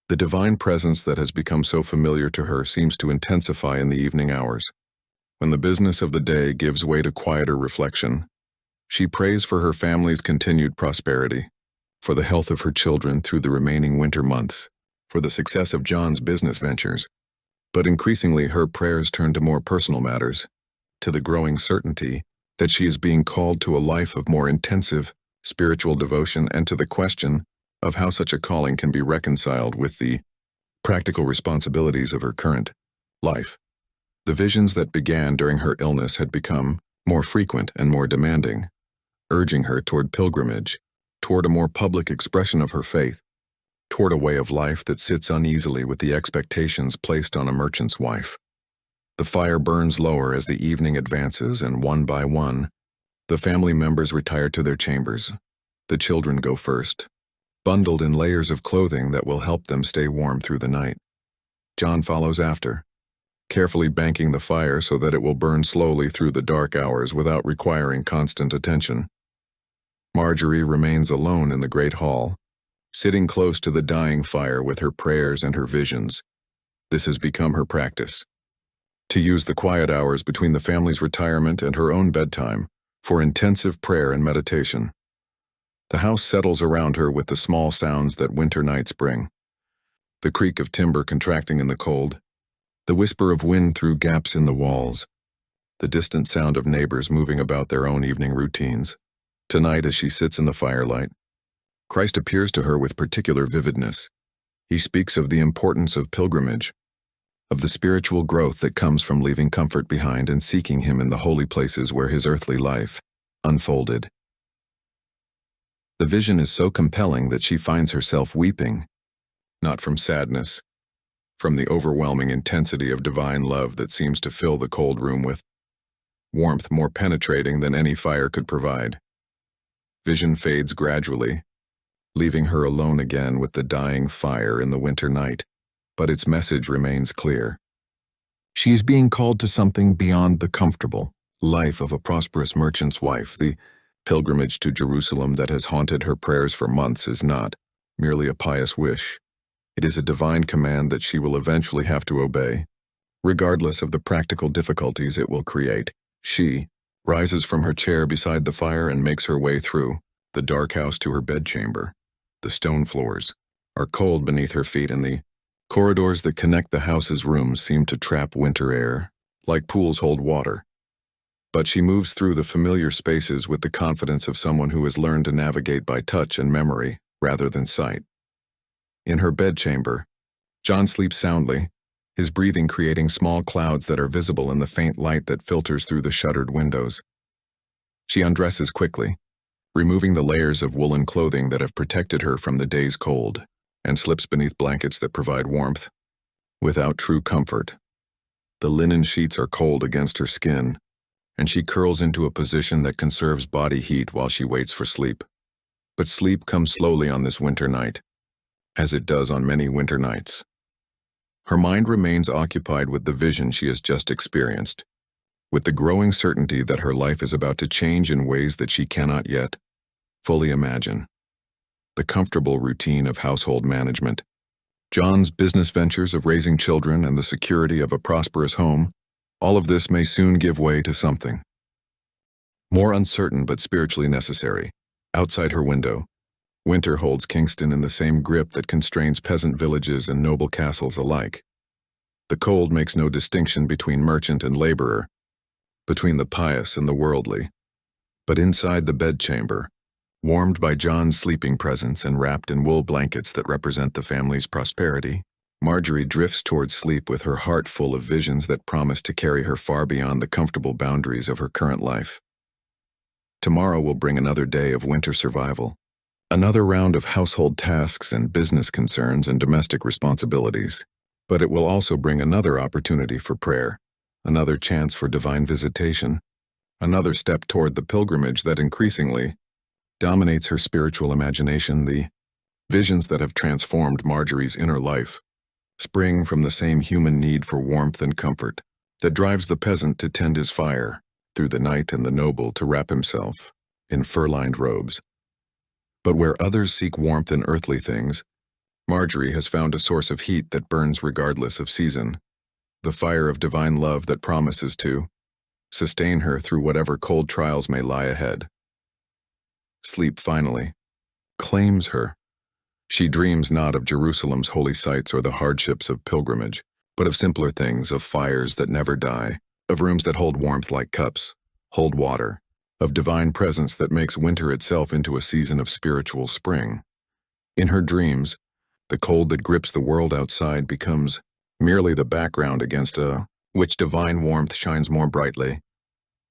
The divine presence that has become so familiar to her seems to intensify in the evening hours. When the business of the day gives way to quieter reflection, she prays for her family's continued prosperity, for the health of her children through the remaining winter months, for the success of John's business ventures. But increasingly her prayers turn to more personal matters, to the growing certainty that she is being called to a life of more intensive spiritual devotion, and to the question of how such a calling can be reconciled with the practical responsibilities of her current life. The visions that began during her illness had become more frequent and more demanding, urging her toward pilgrimage, toward a more public expression of her faith, toward a way of life that sits uneasily with the expectations placed on a merchant's wife. The fire burns lower as the evening advances, and one by one, the family members retire to their chambers. The children go first, bundled in layers of clothing that will help them stay warm through the night. John follows after, carefully banking the fire so that it will burn slowly through the dark hours without requiring constant attention. Marjorie remains alone in the great hall, sitting close to the dying fire with her prayers and her visions. This has become her practice, to use the quiet hours between the family's retirement and her own bedtime for intensive prayer and meditation. The house settles around her with the small sounds that winter nights bring. The creak of timber contracting in the cold, the whisper of wind through gaps in the walls, the distant sound of neighbors moving about their own evening routines. Tonight, as she sits in the firelight, Christ appears to her with particular vividness. He speaks of the importance of pilgrimage, of the spiritual growth that comes from leaving comfort behind and seeking Him in the holy places where His earthly life unfolded. The vision is so compelling that she finds herself weeping, not from sadness, from the overwhelming intensity of divine love that seems to fill the cold room with warmth more penetrating than any fire could provide. Vision fades gradually, leaving her alone again with the dying fire in the winter night, but its message remains clear. She is being called to something beyond the comfortable life of a prosperous merchant's wife. The pilgrimage to Jerusalem that has haunted her prayers for months is not merely a pious wish. It is a divine command that she will eventually have to obey, regardless of the practical difficulties it will create. She rises from her chair beside the fire and makes her way through the dark house to her bedchamber. The stone floors are cold beneath her feet, and the corridors that connect the house's rooms seem to trap winter air, like pools hold water. But she moves through the familiar spaces with the confidence of someone who has learned to navigate by touch and memory rather than sight. In her bedchamber, John sleeps soundly, his breathing creating small clouds that are visible in the faint light that filters through the shuttered windows. She undresses quickly, removing the layers of woolen clothing that have protected her from the day's cold, and slips beneath blankets that provide warmth, without true comfort. The linen sheets are cold against her skin, and she curls into a position that conserves body heat while she waits for sleep. But sleep comes slowly on this winter night, as it does on many winter nights. Her mind remains occupied with the vision she has just experienced, with the growing certainty that her life is about to change in ways that she cannot yet fully imagine. The comfortable routine of household management, John's business ventures of raising children, and the security of a prosperous home, all of this may soon give way to something more uncertain but spiritually necessary. Outside her window, winter holds Kingston in the same grip that constrains peasant villages and noble castles alike. The cold makes no distinction between merchant and laborer, between the pious and the worldly. But inside the bedchamber, warmed by John's sleeping presence and wrapped in wool blankets that represent the family's prosperity, Marjorie drifts towards sleep with her heart full of visions that promise to carry her far beyond the comfortable boundaries of her current life. Tomorrow will bring another day of winter survival, another round of household tasks and business concerns and domestic responsibilities. But it will also bring another opportunity for prayer, another chance for divine visitation, another step toward the pilgrimage that increasingly dominates her spiritual imagination. The visions that have transformed Marjorie's inner life spring from the same human need for warmth and comfort that drives the peasant to tend his fire through the night and the noble to wrap himself in fur-lined robes. But where others seek warmth in earthly things, Marjorie has found a source of heat that burns regardless of season, the fire of divine love that promises to sustain her through whatever cold trials may lie ahead. Sleep finally claims her. She dreams not of Jerusalem's holy sites or the hardships of pilgrimage, but of simpler things, of fires that never die, of rooms that hold warmth like cups, hold water, of divine presence that makes winter itself into a season of spiritual spring. In her dreams, the cold that grips the world outside becomes merely the background against which divine warmth shines more brightly,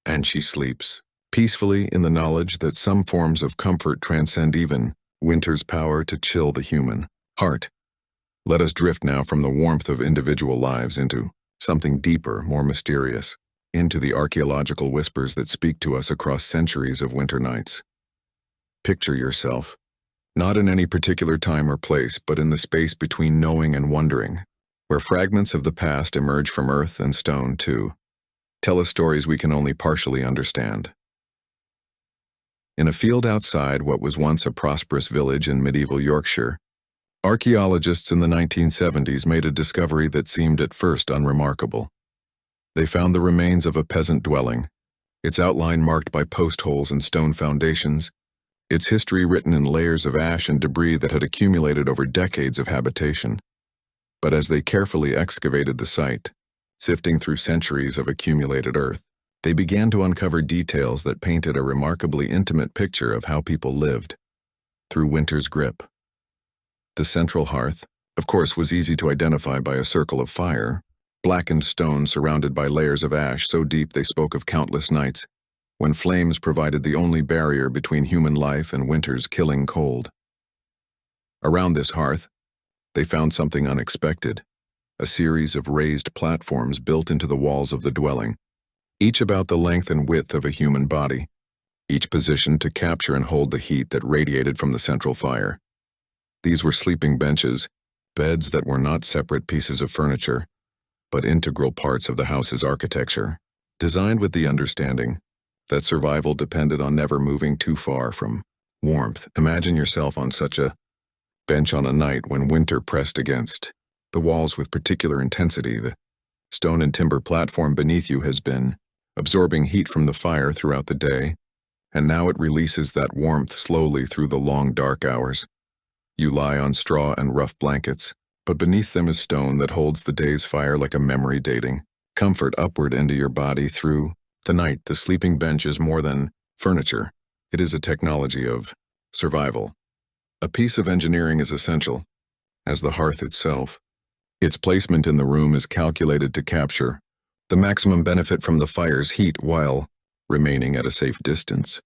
and she sleeps peacefully in the knowledge that some forms of comfort transcend even winter's power to chill the human heart. Let us drift now from the warmth of individual lives into something deeper, more mysterious, into the archaeological whispers that speak to us across centuries of winter nights. Picture yourself, not in any particular time or place, but in the space between knowing and wondering, where fragments of the past emerge from earth and stone too. Tell us stories we can only partially understand. In a field outside what was once a prosperous village in medieval Yorkshire, archaeologists in the 1970s made a discovery that seemed at first unremarkable. They found the remains of a peasant dwelling, its outline marked by post holes and stone foundations, its history written in layers of ash and debris that had accumulated over decades of habitation. But as they carefully excavated the site, sifting through centuries of accumulated earth, they began to uncover details that painted a remarkably intimate picture of how people lived through winter's grip. The central hearth, of course, was easy to identify by a circle of fire, blackened stone surrounded by layers of ash so deep they spoke of countless nights, when flames provided the only barrier between human life and winter's killing cold. Around this hearth, they found something unexpected, a series of raised platforms built into the walls of the dwelling, each about the length and width of a human body, each positioned to capture and hold the heat that radiated from the central fire. These were sleeping benches, beds that were not separate pieces of furniture, but integral parts of the house's architecture, designed with the understanding that survival depended on never moving too far from warmth. Imagine yourself on such a bench on a night when winter pressed against the walls with particular intensity. The stone and timber platform beneath you has been absorbing heat from the fire throughout the day, and now it releases that warmth slowly through the long dark hours. You lie on straw and rough blankets, but beneath them is stone that holds the day's fire like a memory dating comfort upward into your body through the night. The sleeping bench is more than furniture. It is a technology of survival. A piece of engineering is essential, as the hearth itself. Its placement in the room is calculated to capture the maximum benefit from the fire's heat while remaining at a safe distance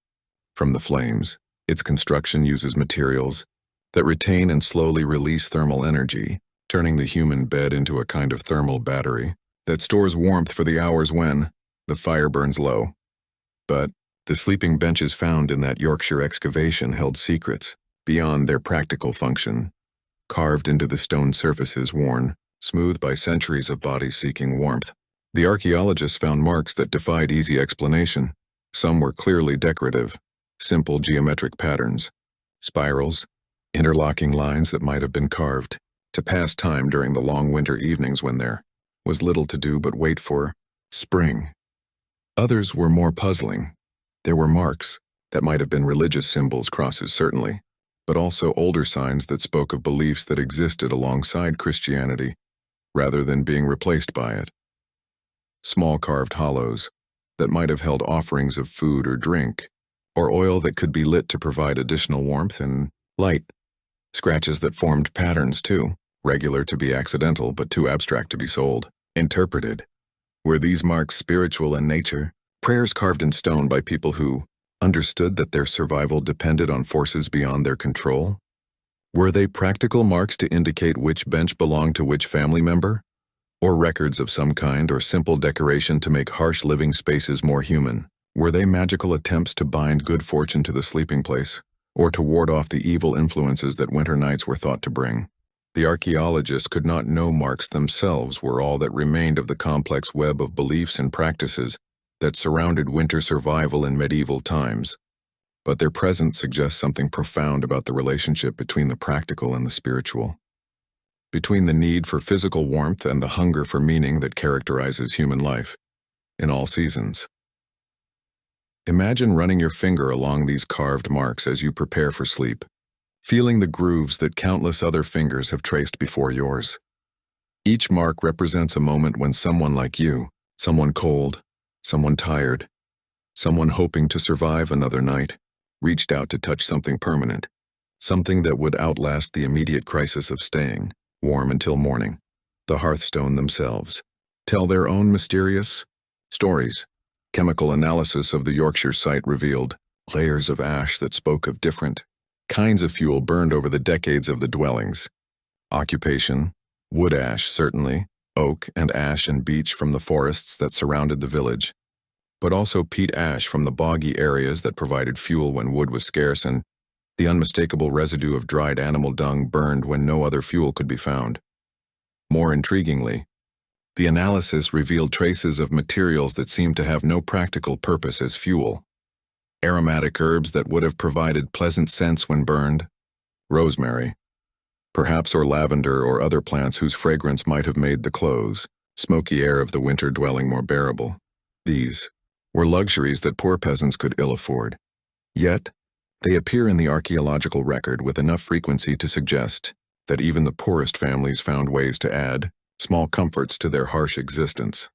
from the flames. Its construction uses materials that retain and slowly release thermal energy, turning the human bed into a kind of thermal battery that stores warmth for the hours when the fire burns low. But the sleeping benches found in that Yorkshire excavation held secrets beyond their practical function, carved into the stone surfaces worn smooth by centuries of bodies seeking warmth. The archaeologists found marks that defied easy explanation. Some were clearly decorative, simple geometric patterns, spirals, interlocking lines that might have been carved to pass time during the long winter evenings when there was little to do but wait for spring. Others were more puzzling. There were marks that might have been religious symbols, crosses certainly, but also older signs that spoke of beliefs that existed alongside Christianity rather than being replaced by it. Small carved hollows that might have held offerings of food or drink, or oil that could be lit to provide additional warmth and light. Scratches that formed patterns too, regular to be accidental but too abstract to be sold. Interpreted. Were these marks spiritual in nature? Prayers carved in stone by people who understood that their survival depended on forces beyond their control? Were they practical marks to indicate which bench belonged to which family member? Or records of some kind, or simple decoration to make harsh living spaces more human? Were they magical attempts to bind good fortune to the sleeping place, or to ward off the evil influences that winter nights were thought to bring? The archaeologists could not know marks themselves were all that remained of the complex web of beliefs and practices that surrounded winter survival in medieval times, but their presence suggests something profound about the relationship between the practical and the spiritual, between the need for physical warmth and the hunger for meaning that characterizes human life in all seasons. Imagine running your finger along these carved marks as you prepare for sleep, feeling the grooves that countless other fingers have traced before yours. Each mark represents a moment when someone like you, someone cold, someone tired, someone hoping to survive another night, reached out to touch something permanent, something that would outlast the immediate crisis of staying warm until morning. The hearthstone themselves tell their own mysterious stories. Chemical analysis of the Yorkshire site revealed layers of ash that spoke of different kinds of fuel burned over the decades of the dwellings. Occupation: wood ash, certainly, oak and ash and beech from the forests that surrounded the village, but also peat ash from the boggy areas that provided fuel when wood was scarce, and the unmistakable residue of dried animal dung burned when no other fuel could be found. More intriguingly, the analysis revealed traces of materials that seemed to have no practical purpose as fuel. Aromatic herbs that would have provided pleasant scents when burned, rosemary, perhaps, or lavender, or other plants whose fragrance might have made the close, smoky air of the winter dwelling more bearable. These were luxuries that poor peasants could ill afford. Yet, they appear in the archaeological record with enough frequency to suggest that even the poorest families found ways to add small comforts to their harsh existence.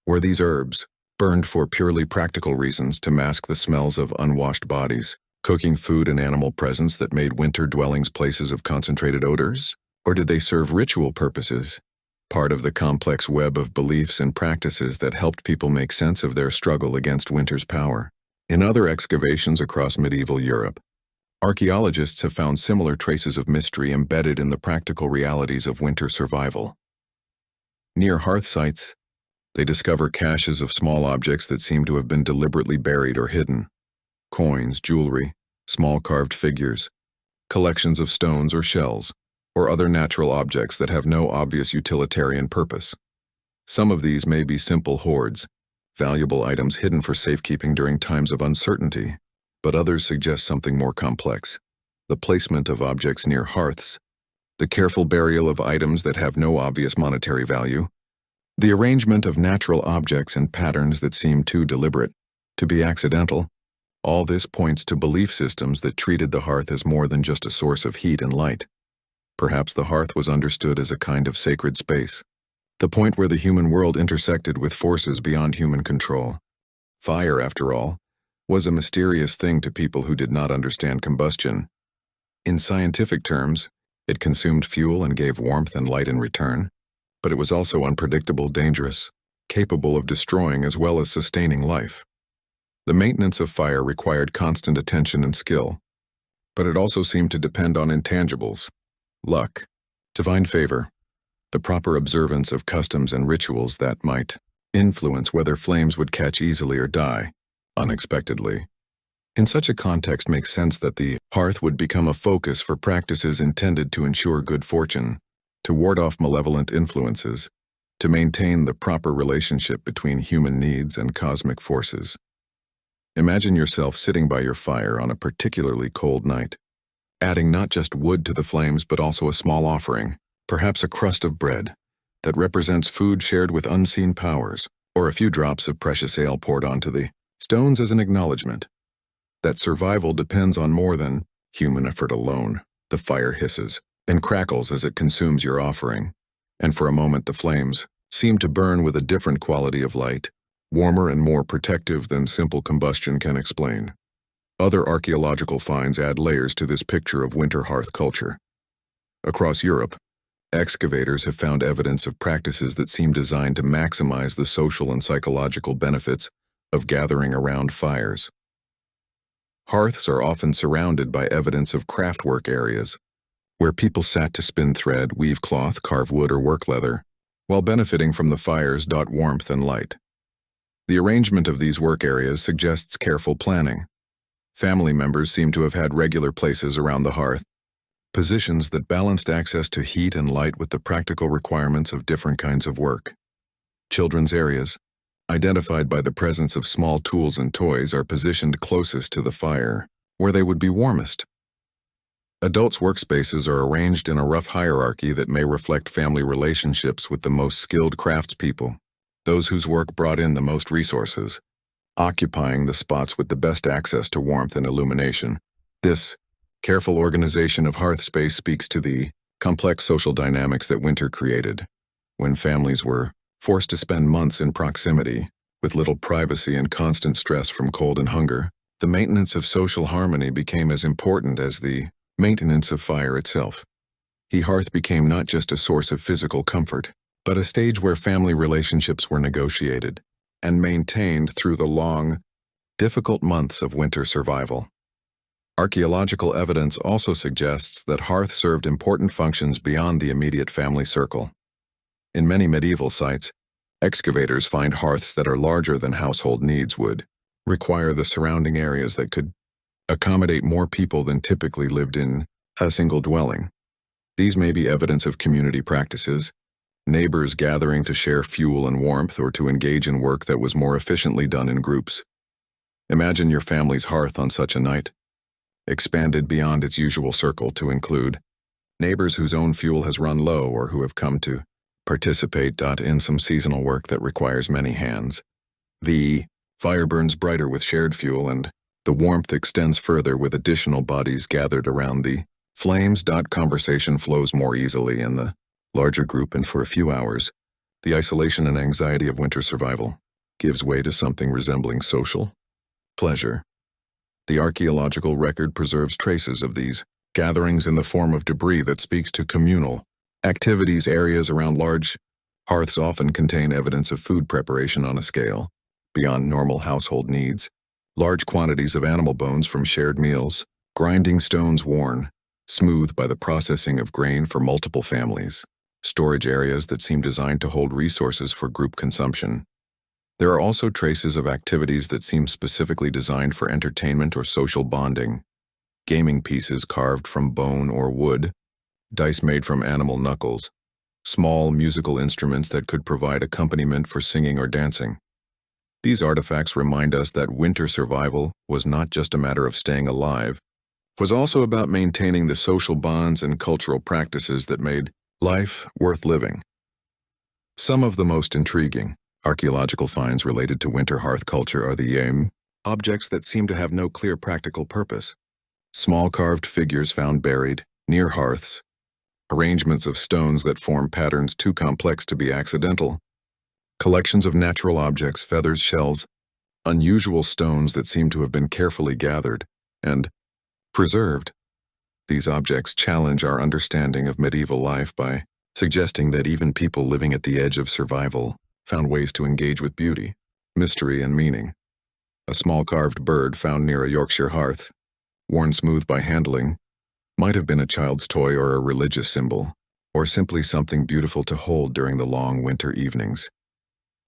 Were these herbs burned for purely practical reasons to mask the smells of unwashed bodies, cooking food and animal presence that made winter dwellings places of concentrated odors? Or did they serve ritual purposes, part of the complex web of beliefs and practices that helped people make sense of their struggle against winter's power? In other excavations across medieval Europe, archaeologists have found similar traces of mystery embedded in the practical realities of winter survival. Near hearth sites, they discover caches of small objects that seem to have been deliberately buried or hidden. Coins, jewelry, small carved figures, collections of stones or shells, or other natural objects that have no obvious utilitarian purpose. Some of these may be simple hoards, valuable items hidden for safekeeping during times of uncertainty, but others suggest something more complex: the placement of objects near hearths, the careful burial of items that have no obvious monetary value, the arrangement of natural objects in patterns that seem too deliberate to be accidental. All this points to belief systems that treated the hearth as more than just a source of heat and light. Perhaps the hearth was understood as a kind of sacred space, the point where the human world intersected with forces beyond human control. Fire, after all, was a mysterious thing to people who did not understand combustion. In scientific terms, it consumed fuel and gave warmth and light in return, but it was also unpredictable, dangerous, capable of destroying as well as sustaining life. The maintenance of fire required constant attention and skill, but it also seemed to depend on intangibles: luck, divine favor, the proper observance of customs and rituals that might influence whether flames would catch easily or die unexpectedly. In such a context, makes sense that the hearth would become a focus for practices intended to ensure good fortune, to ward off malevolent influences, to maintain the proper relationship between human needs and cosmic forces. Imagine yourself sitting by your fire on a particularly cold night, adding not just wood to the flames but also a small offering, perhaps a crust of bread, that represents food shared with unseen powers, or a few drops of precious ale poured onto the stones as an acknowledgement that survival depends on more than human effort alone. The fire hisses and crackles as it consumes your offering, and for a moment the flames seem to burn with a different quality of light, warmer and more protective than simple combustion can explain. Other archaeological finds add layers to this picture of winter hearth culture. Across Europe, excavators have found evidence of practices that seem designed to maximize the social and psychological benefits of gathering around fires. Hearths are often surrounded by evidence of craftwork areas, where people sat to spin thread, weave cloth, carve wood, or work leather, while benefiting from the fire's warmth and light. The arrangement of these work areas suggests careful planning. Family members seem to have had regular places around the hearth, positions that balanced access to heat and light with the practical requirements of different kinds of work. Children's areas, identified by the presence of small tools and toys, are positioned closest to the fire, where they would be warmest. Adults' workspaces are arranged in a rough hierarchy that may reflect family relationships with the most skilled craftspeople, those whose work brought in the most resources. occupying the spots with the best access to warmth and illumination. This careful organization of hearth space speaks to the complex social dynamics that winter created, when families were forced to spend months in proximity, with little privacy and constant stress from cold and hunger. The maintenance of social harmony became as important as the maintenance of fire itself. The hearth became not just a source of physical comfort, but a stage where family relationships were negotiated and maintained through the long, difficult months of winter survival. Archaeological evidence also suggests that hearth served important functions beyond the immediate family circle. In many medieval sites, excavators find hearths that are larger than household needs would require the surrounding areas that could accommodate more people than typically lived in a single dwelling. These may be evidence of community practices, neighbors gathering to share fuel and warmth or to engage in work that was more efficiently done in groups. Imagine your family's hearth on such a night, expanded beyond its usual circle to include neighbors whose own fuel has run low or who have come to participate in some seasonal work that requires many hands. The fire burns brighter with shared fuel, and the warmth extends further with additional bodies gathered around the flames. Conversation flows more easily in the larger group, and for a few hours, the isolation and anxiety of winter survival gives way to something resembling social pleasure. The archaeological record preserves traces of these gatherings in the form of debris that speaks to communal activities. Areas around large hearths often contain evidence of food preparation on a scale beyond normal household needs. Large quantities of animal bones from shared meals, grinding stones worn smooth by the processing of grain for multiple families, storage areas that seem designed to hold resources for group consumption. There are also traces of activities that seem specifically designed for entertainment or social bonding. Gaming pieces carved from bone or wood, dice made from animal knuckles, small musical instruments that could provide accompaniment for singing or dancing. These artifacts remind us that winter survival was not just a matter of staying alive, it was also about maintaining the social bonds and cultural practices that made life worth living. Some of the most intriguing archaeological finds related to winter hearth culture are the objects that seem to have no clear practical purpose. Small carved figures found buried near hearths, arrangements of stones that form patterns too complex to be accidental, collections of natural objects, feathers, shells, unusual stones that seem to have been carefully gathered and preserved. These objects challenge our understanding of medieval life by suggesting that even people living at the edge of survival found ways to engage with beauty, mystery, and meaning. A small carved bird found near a Yorkshire hearth, worn smooth by handling, might have been a child's toy or a religious symbol, or simply something beautiful to hold during the long winter evenings.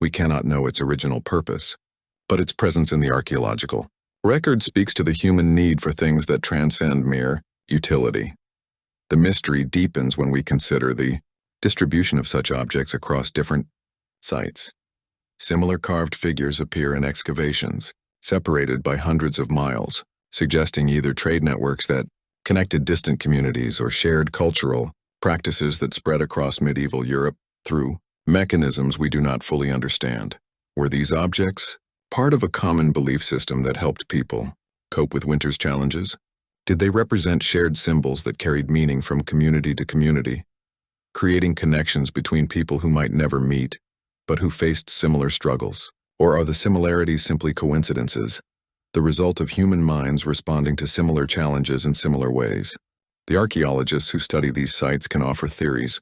We cannot know its original purpose, but its presence in the archaeological record speaks to the human need for things that transcend mere utility. The mystery deepens when we consider the distribution of such objects across different sites. Similar carved figures appear in excavations, separated by hundreds of miles, suggesting either trade networks that connected distant communities or shared cultural practices that spread across medieval Europe through mechanisms we do not fully understand. Were these objects part of a common belief system that helped people cope with winter's challenges? Did they represent shared symbols that carried meaning from community to community, creating connections between people who might never meet, but who faced similar struggles? Or are the similarities simply coincidences, the result of human minds responding to similar challenges in similar ways? The archaeologists who study these sites can offer theories,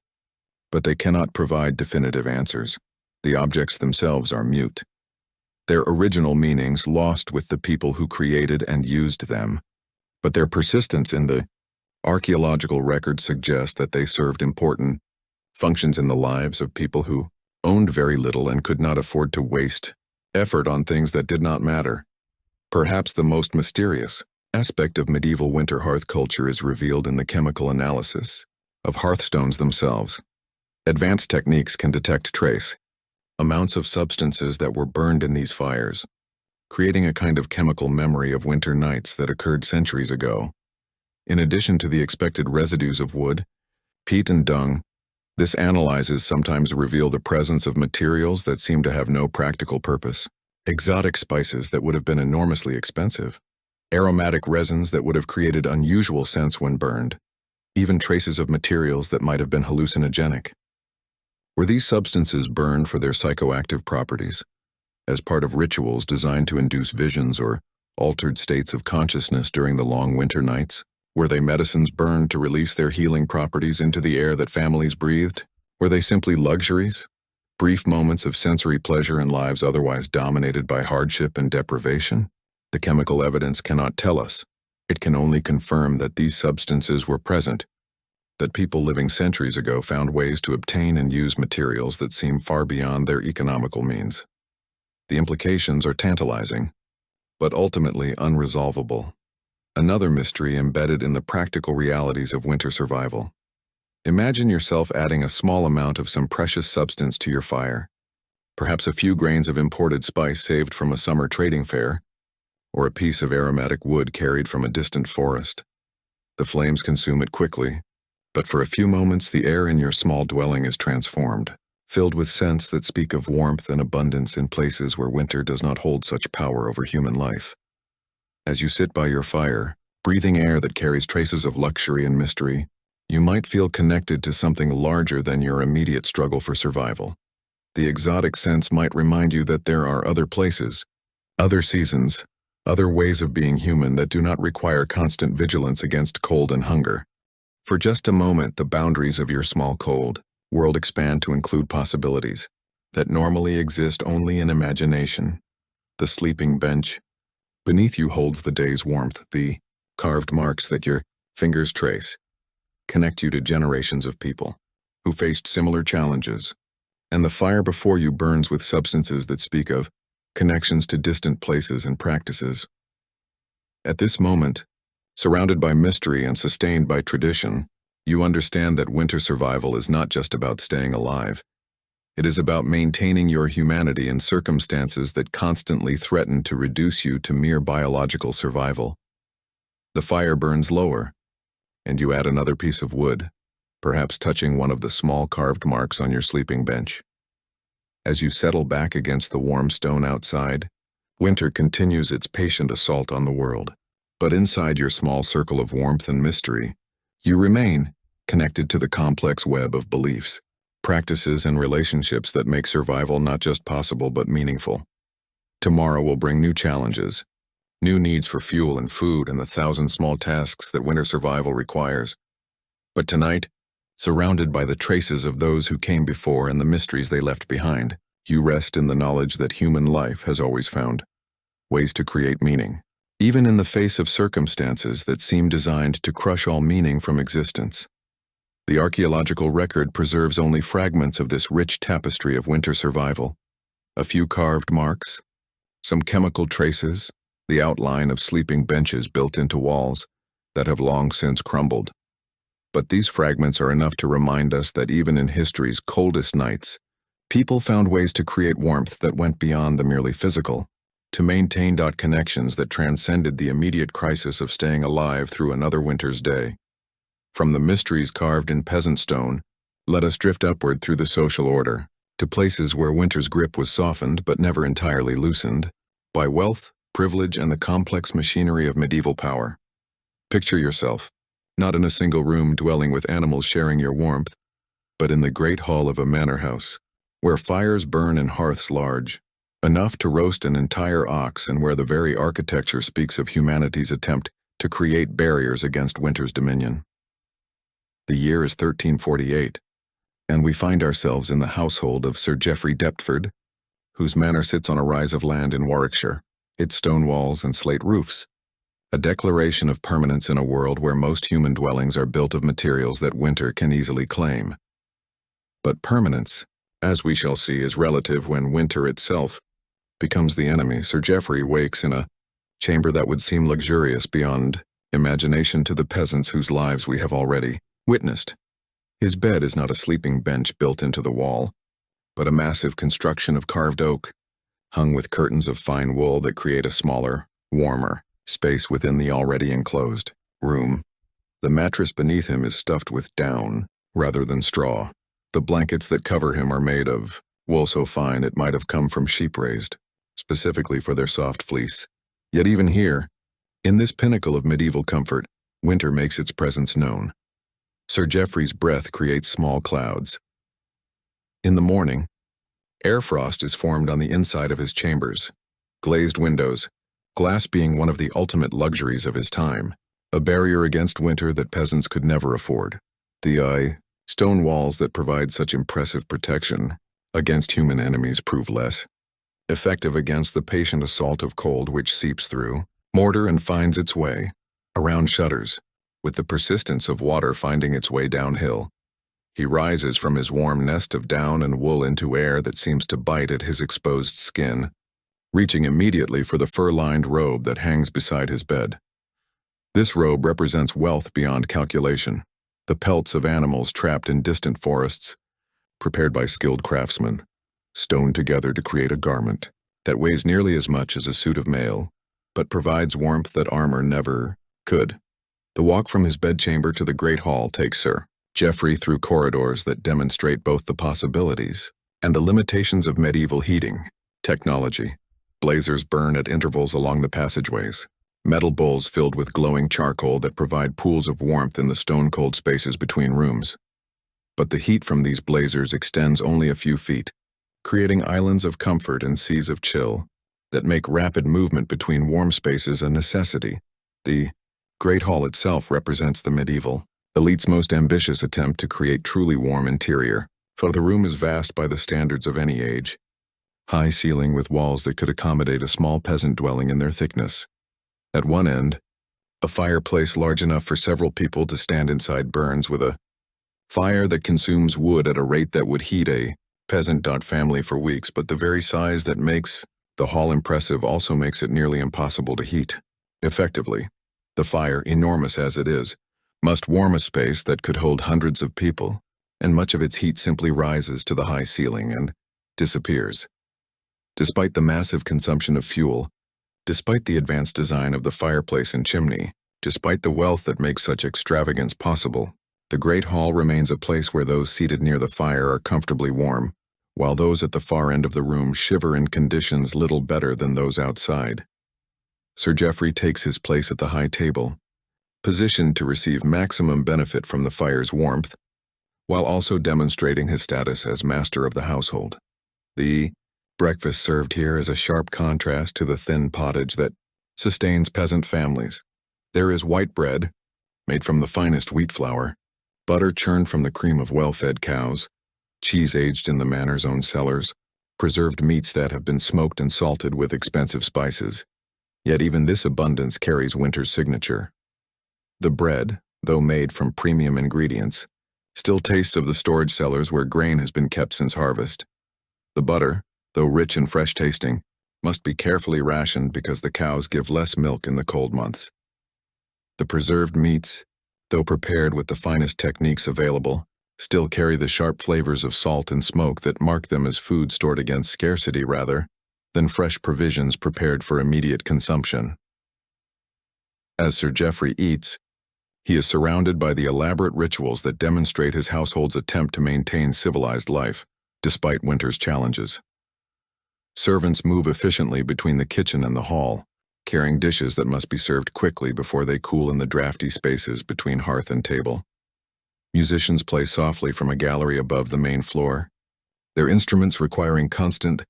but they cannot provide definitive answers. The objects themselves are mute, their original meanings lost with the people who created and used them, but their persistence in the archaeological record suggests that they served important functions in the lives of people who owned very little and could not afford to waste effort on things that did not matter. Perhaps the most mysterious aspect of medieval winter hearth culture is revealed in the chemical analysis of hearthstones themselves. Advanced techniques can detect trace amounts of substances that were burned in these fires, creating a kind of chemical memory of winter nights that occurred centuries ago. In addition to the expected residues of wood, peat, and dung, this analyses sometimes reveal the presence of materials that seem to have no practical purpose. exotic spices that would have been enormously expensive, aromatic resins that would have created unusual scents when burned, even traces of materials that might have been hallucinogenic. Were these substances burned for their psychoactive properties, as part of rituals designed to induce visions or altered states of consciousness during the long winter nights? Were they medicines burned to release their healing properties into the air that families breathed? Were they simply luxuries? Brief moments of sensory pleasure in lives otherwise dominated by hardship and deprivation? The chemical evidence cannot tell us. It can only confirm that these substances were present, that people living centuries ago found ways to obtain and use materials that seem far beyond their economical means. The implications are tantalizing, but ultimately unresolvable. Another mystery embedded in the practical realities of winter survival. Imagine yourself adding a small amount of some precious substance to your fire, perhaps a few grains of imported spice saved from a summer trading fair, or a piece of aromatic wood carried from a distant forest. The flames consume it quickly, but for a few moments the air in your small dwelling is transformed, filled with scents that speak of warmth and abundance in places where winter does not hold such power over human life. As you sit by your fire, breathing air that carries traces of luxury and mystery, you might feel connected to something larger than your immediate struggle for survival. The exotic scents might remind you that there are other places, other seasons, other ways of being human that do not require constant vigilance against cold and hunger. For just a moment, the boundaries of your small cold world expand to include possibilities that normally exist only in imagination. The sleeping bench beneath you holds the day's warmth. The carved marks that your fingers trace connect you to generations of people who faced similar challenges. And the fire before you burns with substances that speak of connections to distant places and practices. At this moment, surrounded by mystery and sustained by tradition, you understand that winter survival is not just about staying alive. It is about maintaining your humanity in circumstances that constantly threaten to reduce you to mere biological survival. The fire burns lower, and you add another piece of wood, perhaps touching one of the small carved marks on your sleeping bench. As you settle back against the warm stone outside, winter continues its patient assault on the world. But inside your small circle of warmth and mystery, you remain connected to the complex web of beliefs, practices, and relationships that make survival not just possible but meaningful. Tomorrow will bring new challenges, new needs for fuel and food, and the thousand small tasks that winter survival requires. But tonight, surrounded by the traces of those who came before and the mysteries they left behind, you rest in the knowledge that human life has always found ways to create meaning, even in the face of circumstances that seem designed to crush all meaning from existence. The archaeological record preserves only fragments of this rich tapestry of winter survival. A few carved marks, some chemical traces, the outline of sleeping benches built into walls that have long since crumbled. But these fragments are enough to remind us that even in history's coldest nights, people found ways to create warmth that went beyond the merely physical, to maintain connections that transcended the immediate crisis of staying alive through another winter's day. From the mysteries carved in peasant stone, let us drift upward through the social order, to places where winter's grip was softened but never entirely loosened, by wealth, privilege, and the complex machinery of medieval power. Picture yourself, not in a single room dwelling with animals sharing your warmth, but in the great hall of a manor house, where fires burn and hearths large, enough to roast an entire ox, and where the very architecture speaks of humanity's attempt to create barriers against winter's dominion. The year is 1348, and we find ourselves in the household of Sir Geoffrey Deptford, whose manor sits on a rise of land in Warwickshire, its stone walls and slate roofs, a declaration of permanence in a world where most human dwellings are built of materials that winter can easily claim. But permanence, as we shall see, is relative when winter itself becomes the enemy. Sir Geoffrey wakes in a chamber that would seem luxurious beyond imagination to the peasants whose lives we have already witnessed. His bed is not a sleeping bench built into the wall, but a massive construction of carved oak, hung with curtains of fine wool that create a smaller, warmer space within the already enclosed room. The mattress beneath him is stuffed with down rather than straw. The blankets that cover him are made of wool so fine it might have come from sheep raised. specifically for their soft fleece. Yet even here, in this pinnacle of medieval comfort, winter makes its presence known. Sir Geoffrey's breath creates small clouds. In the morning, air frost is formed on the inside of his chambers. Glazed windows, glass being one of the ultimate luxuries of his time, a barrier against winter that peasants could never afford. The stone walls that provide such impressive protection against human enemies prove less effective against the patient assault of cold which seeps through mortar and finds its way around shutters, with the persistence of water finding its way downhill. He rises from his warm nest of down and wool into air that seems to bite at his exposed skin, reaching immediately for the fur-lined robe that hangs beside his bed. This robe represents wealth beyond calculation, the pelts of animals trapped in distant forests, prepared by skilled craftsmen, stoned together to create a garment that weighs nearly as much as a suit of mail, but provides warmth that armor never could. The walk from his bedchamber to the great hall takes Sir Geoffrey through corridors that demonstrate both the possibilities and the limitations of medieval heating technology. Blazers burn at intervals along the passageways, metal bowls filled with glowing charcoal that provide pools of warmth in the stone-cold spaces between rooms. But the heat from these blazers extends only a few feet, creating islands of comfort and seas of chill that make rapid movement between warm spaces a necessity. The Great Hall itself represents the medieval elite's most ambitious attempt to create truly warm interior, for the room is vast by the standards of any age, high ceiling with walls that could accommodate a small peasant dwelling in their thickness. At one end, a fireplace large enough for several people to stand inside burns with a fire that consumes wood at a rate that would heat a peasant family for weeks, but the very size that makes the hall impressive also makes it nearly impossible to heat effectively. The fire, enormous as it is, must warm a space that could hold hundreds of people, and much of its heat simply rises to the high ceiling and disappears. Despite the massive consumption of fuel, despite the advanced design of the fireplace and chimney, despite the wealth that makes such extravagance possible, the Great Hall remains a place where those seated near the fire are comfortably warm, while those at the far end of the room shiver in conditions little better than those outside. Sir Geoffrey takes his place at the high table, positioned to receive maximum benefit from the fire's warmth, while also demonstrating his status as master of the household. The breakfast served here is a sharp contrast to the thin pottage that sustains peasant families. There is white bread, made from the finest wheat flour, butter churned from the cream of well-fed cows, cheese aged in the manor's own cellars, preserved meats that have been smoked and salted with expensive spices. Yet even this abundance carries winter's signature. The bread, though made from premium ingredients, still tastes of the storage cellars where grain has been kept since harvest. The butter, though rich and fresh-tasting, must be carefully rationed because the cows give less milk in the cold months. The preserved meats, though prepared with the finest techniques available, still carry the sharp flavors of salt and smoke that mark them as food stored against scarcity rather than fresh provisions prepared for immediate consumption. As Sir Geoffrey eats, he is surrounded by the elaborate rituals that demonstrate his household's attempt to maintain civilized life, despite winter's challenges. Servants move efficiently between the kitchen and the hall, carrying dishes that must be served quickly before they cool in the drafty spaces between hearth and table. Musicians play softly from a gallery above the main floor, their instruments requiring constant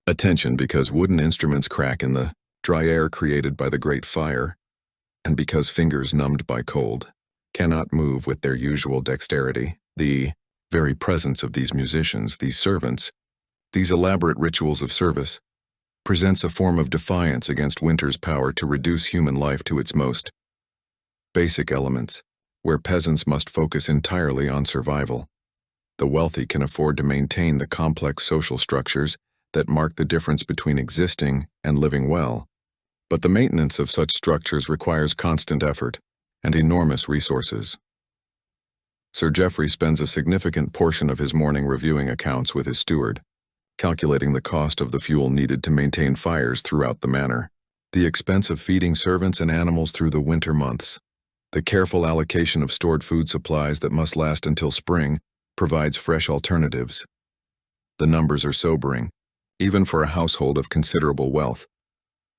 attention because wooden instruments crack in the dry air created by the great fire, and because fingers numbed by cold cannot move with their usual dexterity. The very presence of these musicians, these servants, these elaborate rituals of service, presents a form of defiance against winter's power to reduce human life to its most basic elements, where peasants must focus entirely on survival. The wealthy can afford to maintain the complex social structures that mark the difference between existing and living well, but the maintenance of such structures requires constant effort and enormous resources. Sir Geoffrey spends a significant portion of his morning reviewing accounts with his steward, calculating the cost of the fuel needed to maintain fires throughout the manor, the expense of feeding servants and animals through the winter months. The careful allocation of stored food supplies that must last until spring provides fresh alternatives. The numbers are sobering. even for a household of considerable wealth.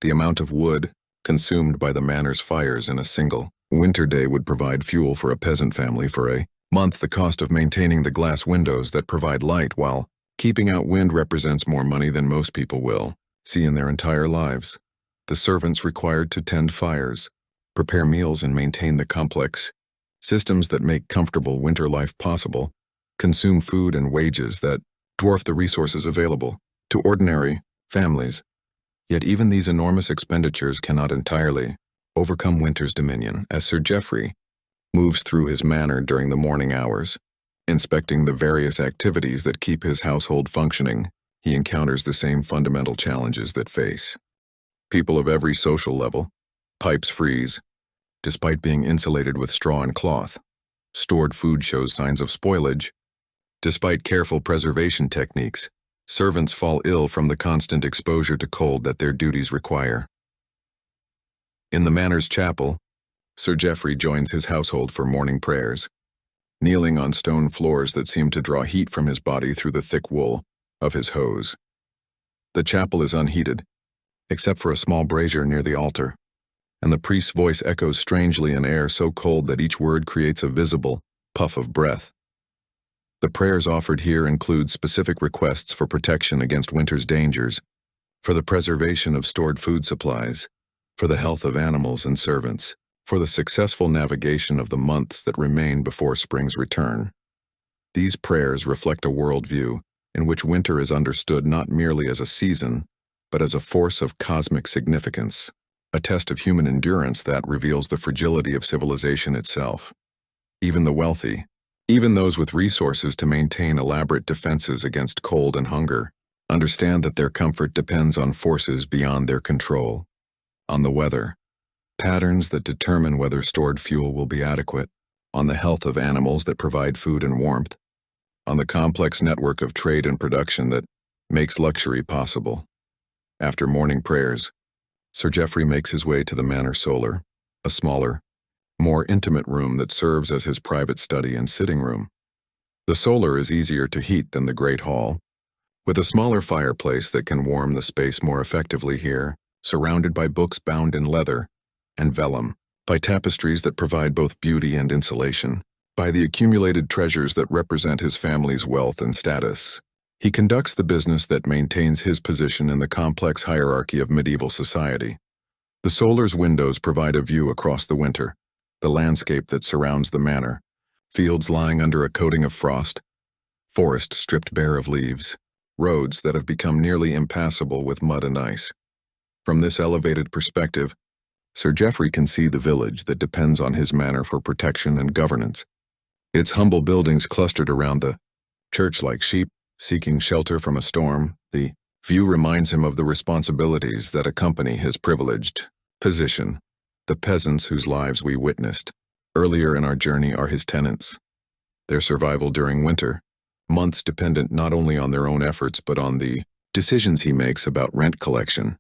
The amount of wood consumed by the manor's fires in a single winter day would provide fuel for a peasant family for a month. The cost of maintaining the glass windows that provide light while keeping out wind represents more money than most people will see in their entire lives. The servants required to tend fires, prepare meals, and maintain the complex systems that make comfortable winter life possible consume food and wages that dwarf the resources available to ordinary families. Yet even these enormous expenditures cannot entirely overcome winter's dominion. As Sir Geoffrey moves through his manor during the morning hours, inspecting the various activities that keep his household functioning, he encounters the same fundamental challenges that face people of every social level. Pipes freeze, despite being insulated with straw and cloth. Stored food shows signs of spoilage. Despite careful preservation techniques, servants fall ill from the constant exposure to cold that their duties require. In the manor's chapel, Sir Geoffrey joins his household for morning prayers, kneeling on stone floors that seem to draw heat from his body through the thick wool of his hose. The chapel is unheated, except for a small brazier near the altar, and the priest's voice echoes strangely in air so cold that each word creates a visible puff of breath. The prayers offered here include specific requests for protection against winter's dangers, for the preservation of stored food supplies, for the health of animals and servants, for the successful navigation of the months that remain before spring's return. These prayers reflect a worldview in which winter is understood not merely as a season, but as a force of cosmic significance, a test of human endurance that reveals the fragility of civilization itself. Even the wealthy, even those with resources to maintain elaborate defenses against cold and hunger, understand that their comfort depends on forces beyond their control, on the weather, patterns that determine whether stored fuel will be adequate, on the health of animals that provide food and warmth, on the complex network of trade and production that makes luxury possible. After morning prayers, Sir Geoffrey makes his way to the manor solar, a smaller, more intimate room that serves as his private study and sitting room. The solar is easier to heat than the great hall, with a smaller fireplace that can warm the space more effectively here, surrounded by books bound in leather and vellum, by tapestries that provide both beauty and insulation, by the accumulated treasures that represent his family's wealth and status. He conducts the business that maintains his position in the complex hierarchy of medieval society. The solar's windows provide a view across the winter, the landscape that surrounds the manor, fields lying under a coating of frost, forests stripped bare of leaves, roads that have become nearly impassable with mud and ice. From this elevated perspective, Sir Geoffrey can see the village that depends on his manor for protection and governance. Its humble buildings clustered around the church like sheep, seeking shelter from a storm. The view reminds him of the responsibilities that accompany his privileged position. The peasants whose lives we witnessed earlier in our journey are his tenants. Their survival during winter months dependent not only on their own efforts but on the decisions he makes about rent collection,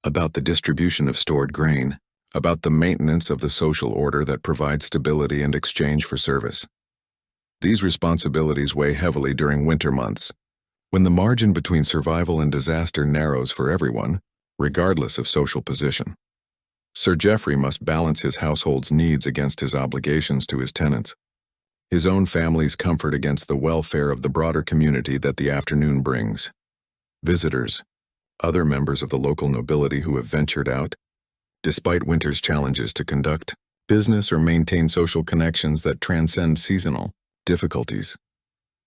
about the distribution of stored grain, about the maintenance of the social order that provides stability and exchange for service. These responsibilities weigh heavily during winter months, when the margin between survival and disaster narrows for everyone, regardless of social position. Sir Geoffrey must balance his household's needs against his obligations to his tenants, his own family's comfort against the welfare of the broader community that the afternoon brings. Visitors, other members of the local nobility who have ventured out, despite winter's challenges to conduct business or maintain social connections that transcend seasonal difficulties.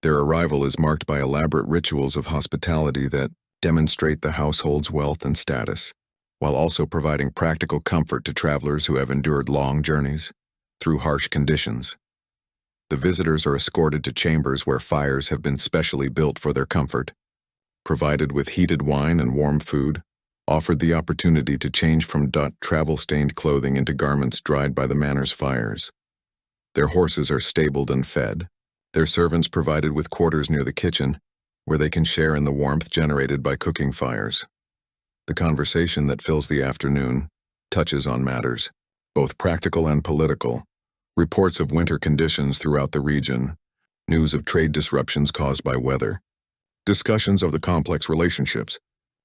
Their arrival is marked by elaborate rituals of hospitality that demonstrate the household's wealth and status, while also providing practical comfort to travelers who have endured long journeys through harsh conditions. The visitors are escorted to chambers where fires have been specially built for their comfort, provided with heated wine and warm food, offered the opportunity to change from travel-stained clothing into garments dried by the manor's fires. Their horses are stabled and fed, their servants provided with quarters near the kitchen, where they can share in the warmth generated by cooking fires. The conversation that fills the afternoon touches on matters, both practical and political, reports of winter conditions throughout the region, news of trade disruptions caused by weather, discussions of the complex relationships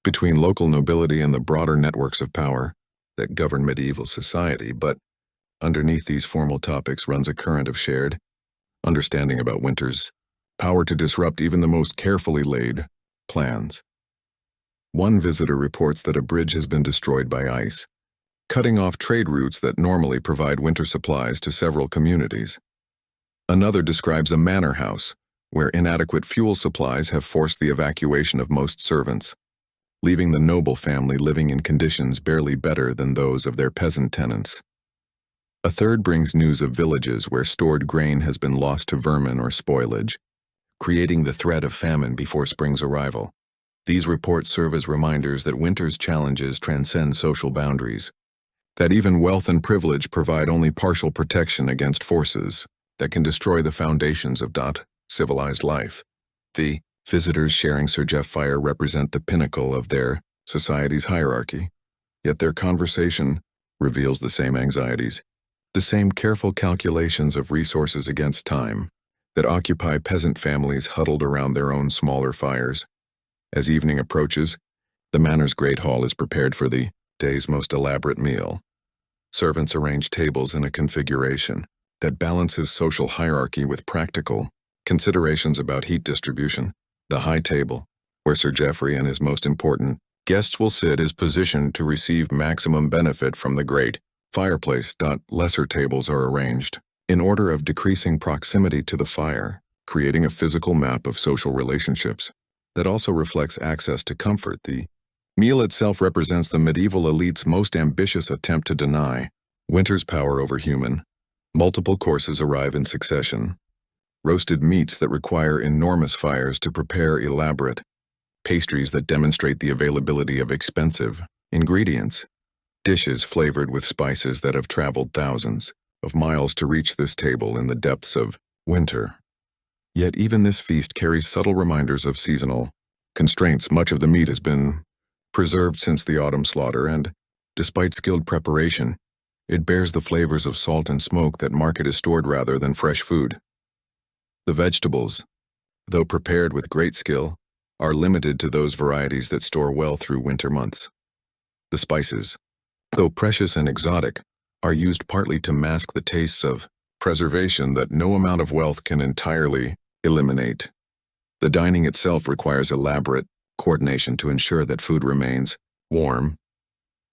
between local nobility and the broader networks of power that govern medieval society, but underneath these formal topics runs a current of shared understanding about winter's power to disrupt even the most carefully laid plans. One visitor reports that a bridge has been destroyed by ice, cutting off trade routes that normally provide winter supplies to several communities. Another describes a manor house, where inadequate fuel supplies have forced the evacuation of most servants, leaving the noble family living in conditions barely better than those of their peasant tenants. A third brings news of villages where stored grain has been lost to vermin or spoilage, creating the threat of famine before spring's arrival. These reports serve as reminders that winter's challenges transcend social boundaries, that even wealth and privilege provide only partial protection against forces that can destroy the foundations of civilized life. The visitors sharing Sir Jeff fire represent the pinnacle of their society's hierarchy, yet their conversation reveals the same anxieties, the same careful calculations of resources against time that occupy peasant families huddled around their own smaller fires. As evening approaches, the manor's great hall is prepared for the day's most elaborate meal. Servants arrange tables in a configuration that balances social hierarchy with practical considerations about heat distribution. The high table, where Sir Geoffrey and his most important guests will sit, is positioned to receive maximum benefit from the great fireplace. Lesser tables are arranged in order of decreasing proximity to the fire, creating a physical map of social relationships that also reflects access to comfort. The meal itself represents the medieval elite's most ambitious attempt to deny winter's power over human. Multiple courses arrive in succession. Roasted meats that require enormous fires to prepare, elaborate pastries that demonstrate the availability of expensive ingredients, dishes flavored with spices that have traveled thousands of miles to reach this table in the depths of winter. Yet even this feast carries subtle reminders of seasonal constraints. Much of the meat has been preserved since the autumn slaughter, and despite skilled preparation, it bears the flavors of salt and smoke that mark it as stored rather than fresh food. The vegetables, though prepared with great skill, are limited to those varieties that store well through winter months. The spices, though precious and exotic, are used partly to mask the tastes of preservation that no amount of wealth can entirely eliminate. The dining itself requires elaborate coordination to ensure that food remains warm.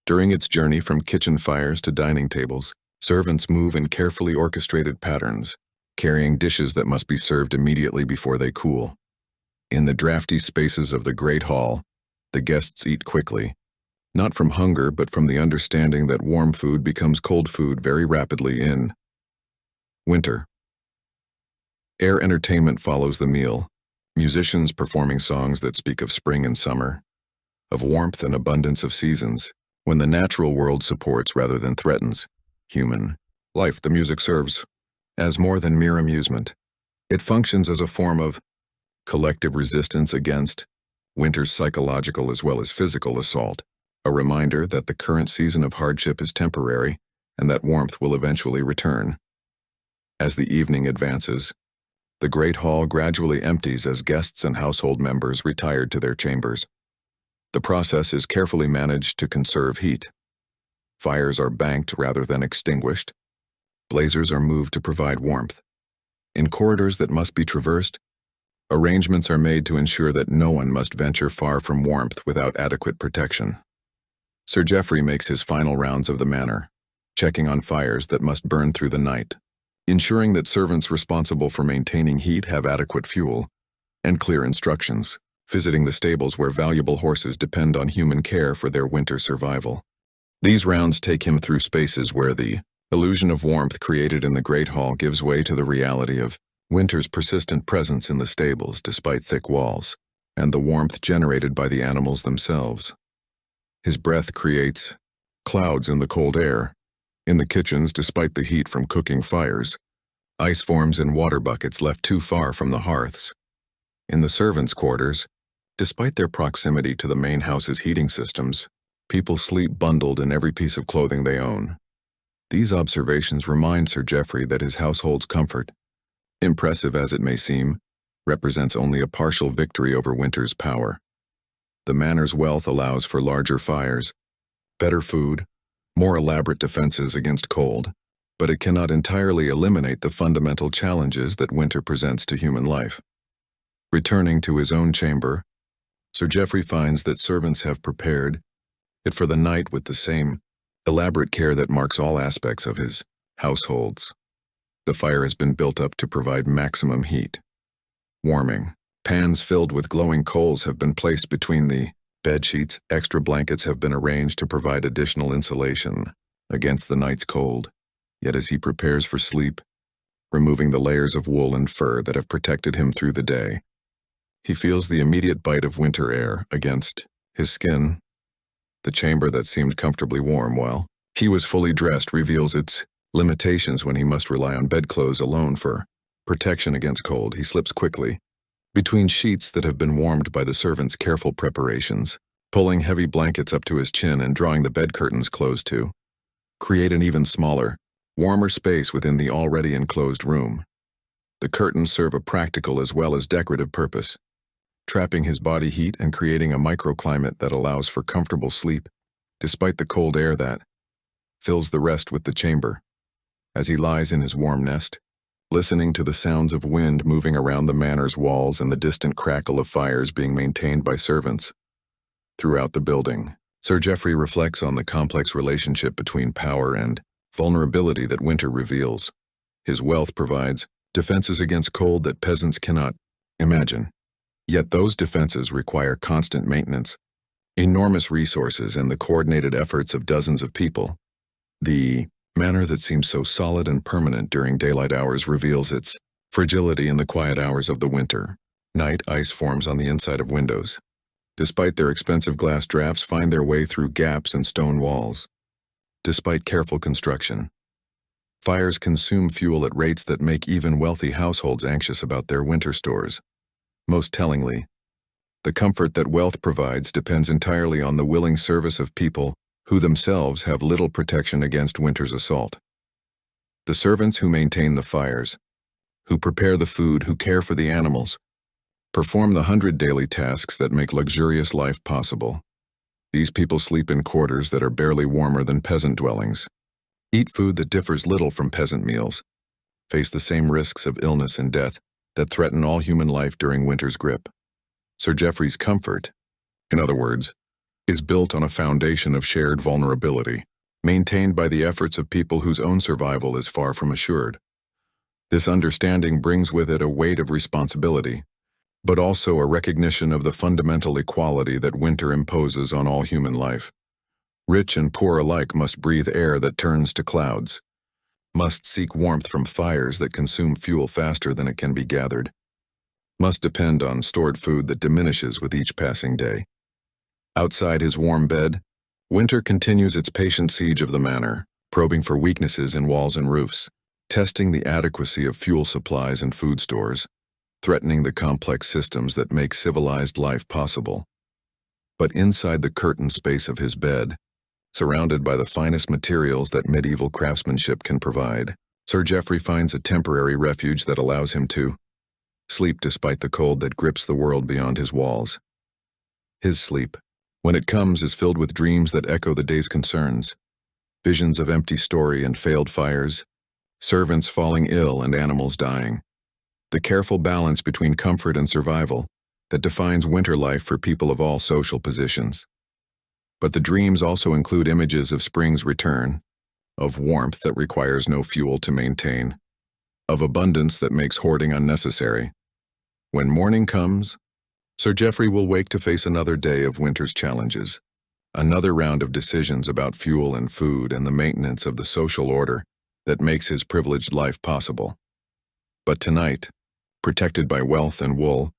During its journey from kitchen fires to dining tables, servants move in carefully orchestrated patterns, carrying dishes that must be served immediately before they cool. In the drafty spaces of the great hall, the guests eat quickly, not from hunger but from the understanding that warm food becomes cold food very rapidly in winter. Air entertainment follows the meal, musicians performing songs that speak of spring and summer, of warmth and abundance of seasons, when the natural world supports rather than threatens human life. The music serves as more than mere amusement. It functions as a form of collective resistance against winter's psychological as well as physical assault, a reminder that the current season of hardship is temporary and that warmth will eventually return. As the evening advances, the great hall gradually empties as guests and household members retire to their chambers. The process is carefully managed to conserve heat. Fires are banked rather than extinguished. Blazers are moved to provide warmth. In corridors that must be traversed, arrangements are made to ensure that no one must venture far from warmth without adequate protection. Sir Geoffrey makes his final rounds of the manor, checking on fires that must burn through the night, ensuring that servants responsible for maintaining heat have adequate fuel and clear instructions, visiting the stables where valuable horses depend on human care for their winter survival. These rounds take him through spaces where the illusion of warmth created in the great hall gives way to the reality of winter's persistent presence in the stables despite thick walls, and the warmth generated by the animals themselves. His breath creates clouds in the cold air. In the kitchens, despite the heat from cooking fires, ice forms in water buckets left too far from the hearths. In the servants' quarters, despite their proximity to the main house's heating systems, people sleep bundled in every piece of clothing they own. These observations remind Sir Geoffrey that his household's comfort, impressive as it may seem, represents only a partial victory over winter's power. The manor's wealth allows for larger fires, better food, more elaborate defenses against cold, but it cannot entirely eliminate the fundamental challenges that winter presents to human life. Returning to his own chamber, Sir Geoffrey finds that servants have prepared it for the night with the same elaborate care that marks all aspects of his households. The fire has been built up to provide maximum heat. Warming. Pans filled with glowing coals have been placed between the bed sheets. Extra blankets have been arranged to provide additional insulation against the night's cold. Yet as he prepares for sleep, removing the layers of wool and fur that have protected him through the day, he feels the immediate bite of winter air against his skin. The chamber that seemed comfortably warm while he was fully dressed reveals its limitations when he must rely on bedclothes alone for protection against cold. He slips quickly between sheets that have been warmed by the servants' careful preparations, pulling heavy blankets up to his chin and drawing the bed curtains close to create an even smaller, warmer space within the already enclosed room. The curtains serve a practical as well as decorative purpose, trapping his body heat and creating a microclimate that allows for comfortable sleep, despite the cold air that fills the rest with the chamber. As he lies in his warm nest, listening to the sounds of wind moving around the manor's walls and the distant crackle of fires being maintained by servants throughout the building, Sir Geoffrey reflects on the complex relationship between power and vulnerability that winter reveals. His wealth provides defenses against cold that peasants cannot imagine. Yet those defenses require constant maintenance, enormous resources, and the coordinated efforts of dozens of people. The manor that seems so solid and permanent during daylight hours reveals its fragility in the quiet hours of the winter. Night ice forms on the inside of windows. Despite their expensive glass drafts, find their way through gaps in stone walls. Despite careful construction, fires consume fuel at rates that make even wealthy households anxious about their winter stores. Most tellingly, the comfort that wealth provides depends entirely on the willing service of people who themselves have little protection against winter's assault. The servants who maintain the fires, who prepare the food, who care for the animals, perform the 100 daily tasks that make luxurious life possible. These people sleep in quarters that are barely warmer than peasant dwellings, eat food that differs little from peasant meals, face the same risks of illness and death that threaten all human life during winter's grip. Sir Geoffrey's comfort, in other words, is built on a foundation of shared vulnerability, maintained by the efforts of people whose own survival is far from assured. This understanding brings with it a weight of responsibility, but also a recognition of the fundamental equality that winter imposes on all human life. Rich and poor alike must breathe air that turns to clouds, must seek warmth from fires that consume fuel faster than it can be gathered, must depend on stored food that diminishes with each passing day. Outside his warm bed, winter continues its patient siege of the manor, probing for weaknesses in walls and roofs, testing the adequacy of fuel supplies and food stores, threatening the complex systems that make civilized life possible. But inside the curtained space of his bed, surrounded by the finest materials that medieval craftsmanship can provide, Sir Geoffrey finds a temporary refuge that allows him to sleep despite the cold that grips the world beyond his walls. His sleep, when it comes, is filled with dreams that echo the day's concerns, visions of empty story and failed fires, servants falling ill and animals dying. The careful balance between comfort and survival that defines winter life for people of all social positions. But the dreams also include images of spring's return, of warmth that requires no fuel to maintain, of abundance that makes hoarding unnecessary. When morning comes, Sir Geoffrey will wake to face another day of winter's challenges, another round of decisions about fuel and food and the maintenance of the social order that makes his privileged life possible. But tonight, protected by wealth and wool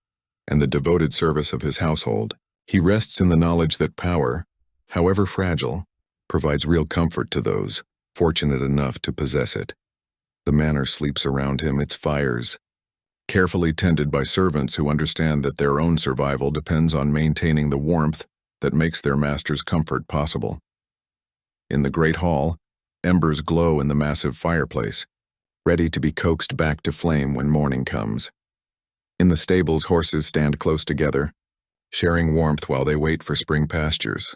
and the devoted service of his household, he rests in the knowledge that power, however fragile, provides real comfort to those fortunate enough to possess it. The manor sleeps around him, its fires, carefully tended by servants who understand that their own survival depends on maintaining the warmth that makes their master's comfort possible. In the great hall, embers glow in the massive fireplace, ready to be coaxed back to flame when morning comes. In the stables, horses stand close together, sharing warmth while they wait for spring pastures.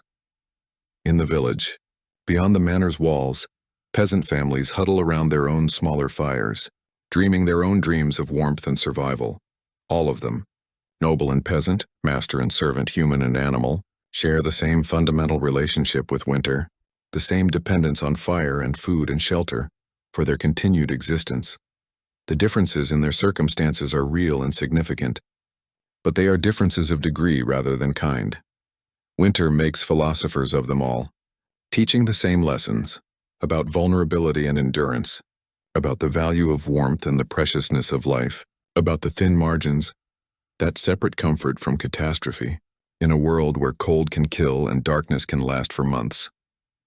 In the village, beyond the manor's walls, peasant families huddle around their own smaller fires, dreaming their own dreams of warmth and survival. All of them, noble and peasant, master and servant, human and animal, share the same fundamental relationship with winter, the same dependence on fire and food and shelter for their continued existence. The differences in their circumstances are real and significant, but they are differences of degree rather than kind. Winter makes philosophers of them all, teaching the same lessons about vulnerability and endurance, about the value of warmth and the preciousness of life, about the thin margins, that separate comfort from catastrophe, in a world where cold can kill and darkness can last for months.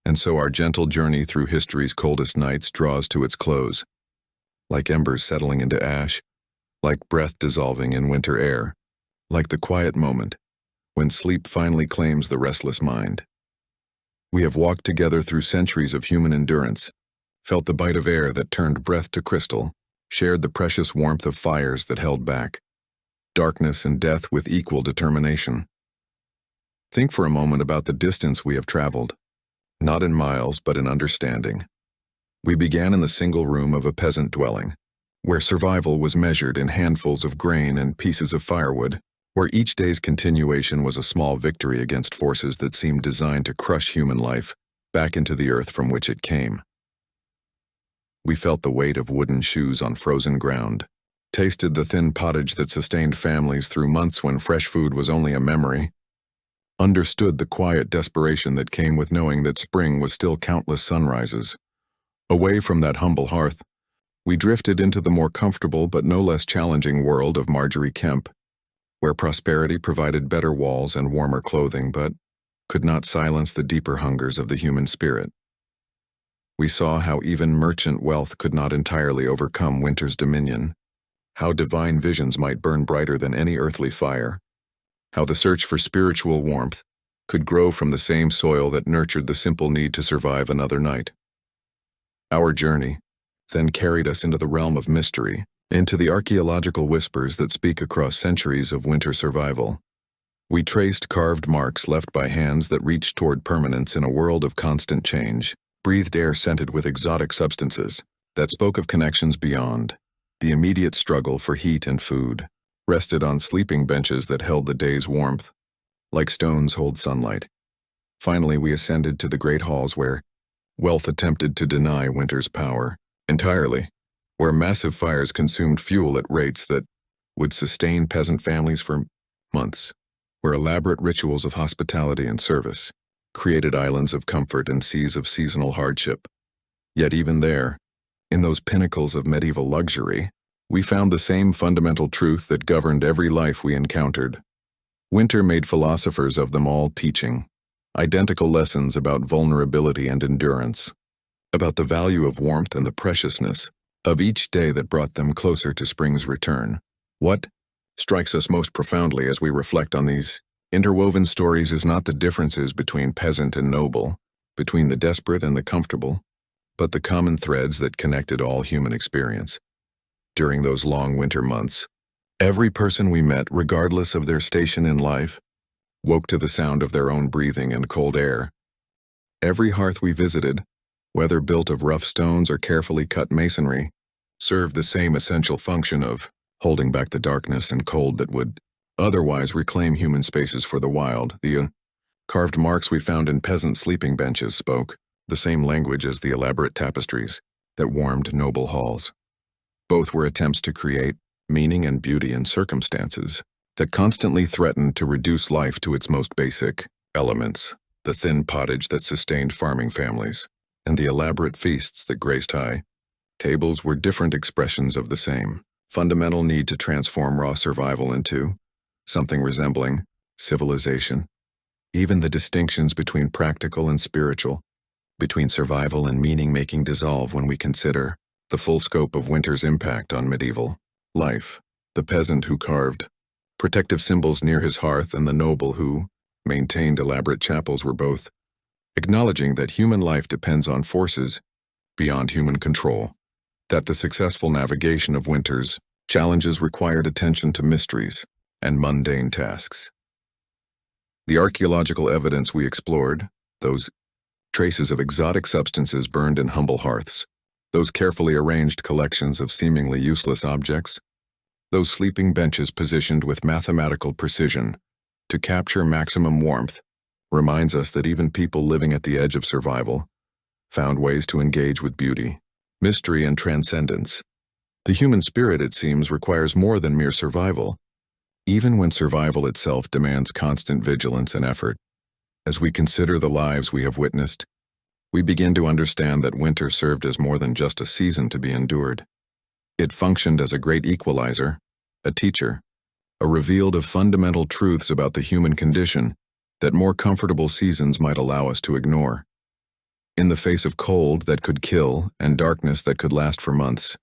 And so our gentle journey through history's coldest nights draws to its close, like embers settling into ash, like breath dissolving in winter air, like the quiet moment when sleep finally claims the restless mind. We have walked together through centuries of human endurance, felt the bite of air that turned breath to crystal, shared the precious warmth of fires that held back, darkness and death with equal determination. Think for a moment about the distance we have traveled, not in miles but in understanding. We began in the single room of a peasant dwelling, where survival was measured in handfuls of grain and pieces of firewood, where each day's continuation was a small victory against forces that seemed designed to crush human life back into the earth from which it came. We felt the weight of wooden shoes on frozen ground, tasted the thin pottage that sustained families through months when fresh food was only a memory, understood the quiet desperation that came with knowing that spring was still countless sunrises. Away from that humble hearth, we drifted into the more comfortable but no less challenging world of Marjorie Kemp, where prosperity provided better walls and warmer clothing but could not silence the deeper hungers of the human spirit. We saw how even merchant wealth could not entirely overcome winter's dominion, how divine visions might burn brighter than any earthly fire, how the search for spiritual warmth could grow from the same soil that nurtured the simple need to survive another night. Our journey then carried us into the realm of mystery, into the archaeological whispers that speak across centuries of winter survival. We traced carved marks left by hands that reached toward permanence in a world of constant change, breathed air scented with exotic substances that spoke of connections beyond the immediate struggle for heat and food, rested on sleeping benches that held the day's warmth, like stones hold sunlight. Finally, we ascended to the great halls where wealth attempted to deny winter's power entirely, where massive fires consumed fuel at rates that would sustain peasant families for months, where elaborate rituals of hospitality and service created islands of comfort and seas of seasonal hardship. Yet even there, in those pinnacles of medieval luxury, we found the same fundamental truth that governed every life we encountered. Winter made philosophers of them all, teaching identical lessons about vulnerability and endurance, about the value of warmth and the preciousness of each day that brought them closer to spring's return. What strikes us most profoundly as we reflect on these interwoven stories is not the differences between peasant and noble, between the desperate and the comfortable, but the common threads that connected all human experience. During those long winter months, every person we met, regardless of their station in life, woke to the sound of their own breathing and cold air. Every hearth we visited, whether built of rough stones or carefully cut masonry, served the same essential function of holding back the darkness and cold that would otherwise reclaim human spaces for the wild. The carved marks we found in peasant sleeping benches spoke the same language as the elaborate tapestries that warmed noble halls. Both were attempts to create meaning and beauty in circumstances that constantly threatened to reduce life to its most basic elements, the thin pottage that sustained farming families, and the elaborate feasts that graced high tables were different expressions of the same fundamental need to transform raw survival into something resembling civilization. Even the distinctions between practical and spiritual, between survival and meaning-making dissolve when we consider the full scope of winter's impact on medieval life. The peasant who carved protective symbols near his hearth and the noble who maintained elaborate chapels were both acknowledging that human life depends on forces beyond human control, that the successful navigation of winter's challenges required attention to mysteries and mundane tasks. The archaeological evidence we explored, those traces of exotic substances burned in humble hearths, those carefully arranged collections of seemingly useless objects, those sleeping benches positioned with mathematical precision to capture maximum warmth, reminds us that even people living at the edge of survival found ways to engage with beauty, mystery, and transcendence. The human spirit, it seems, requires more than mere survival, even when survival itself demands constant vigilance and effort. As we consider the lives we have witnessed, we begin to understand that winter served as more than just a season to be endured. It functioned as a great equalizer, a teacher, a revealed of fundamental truths about the human condition that more comfortable seasons might allow us to ignore. In the face of cold that could kill and darkness that could last for months,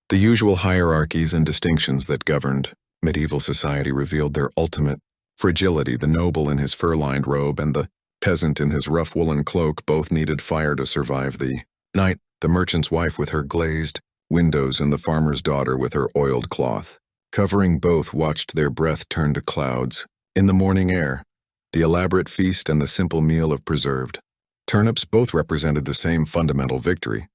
the usual hierarchies and distinctions that governed medieval society revealed their ultimate fragility. The noble in his fur-lined robe and the peasant in his rough woolen cloak both needed fire to survive the night, the merchant's wife with her glazed windows and the farmer's daughter with her oiled cloth. Covering both watched their breath turn to clouds. In the morning air, the elaborate feast and the simple meal of preserved turnips both represented the same fundamental victory.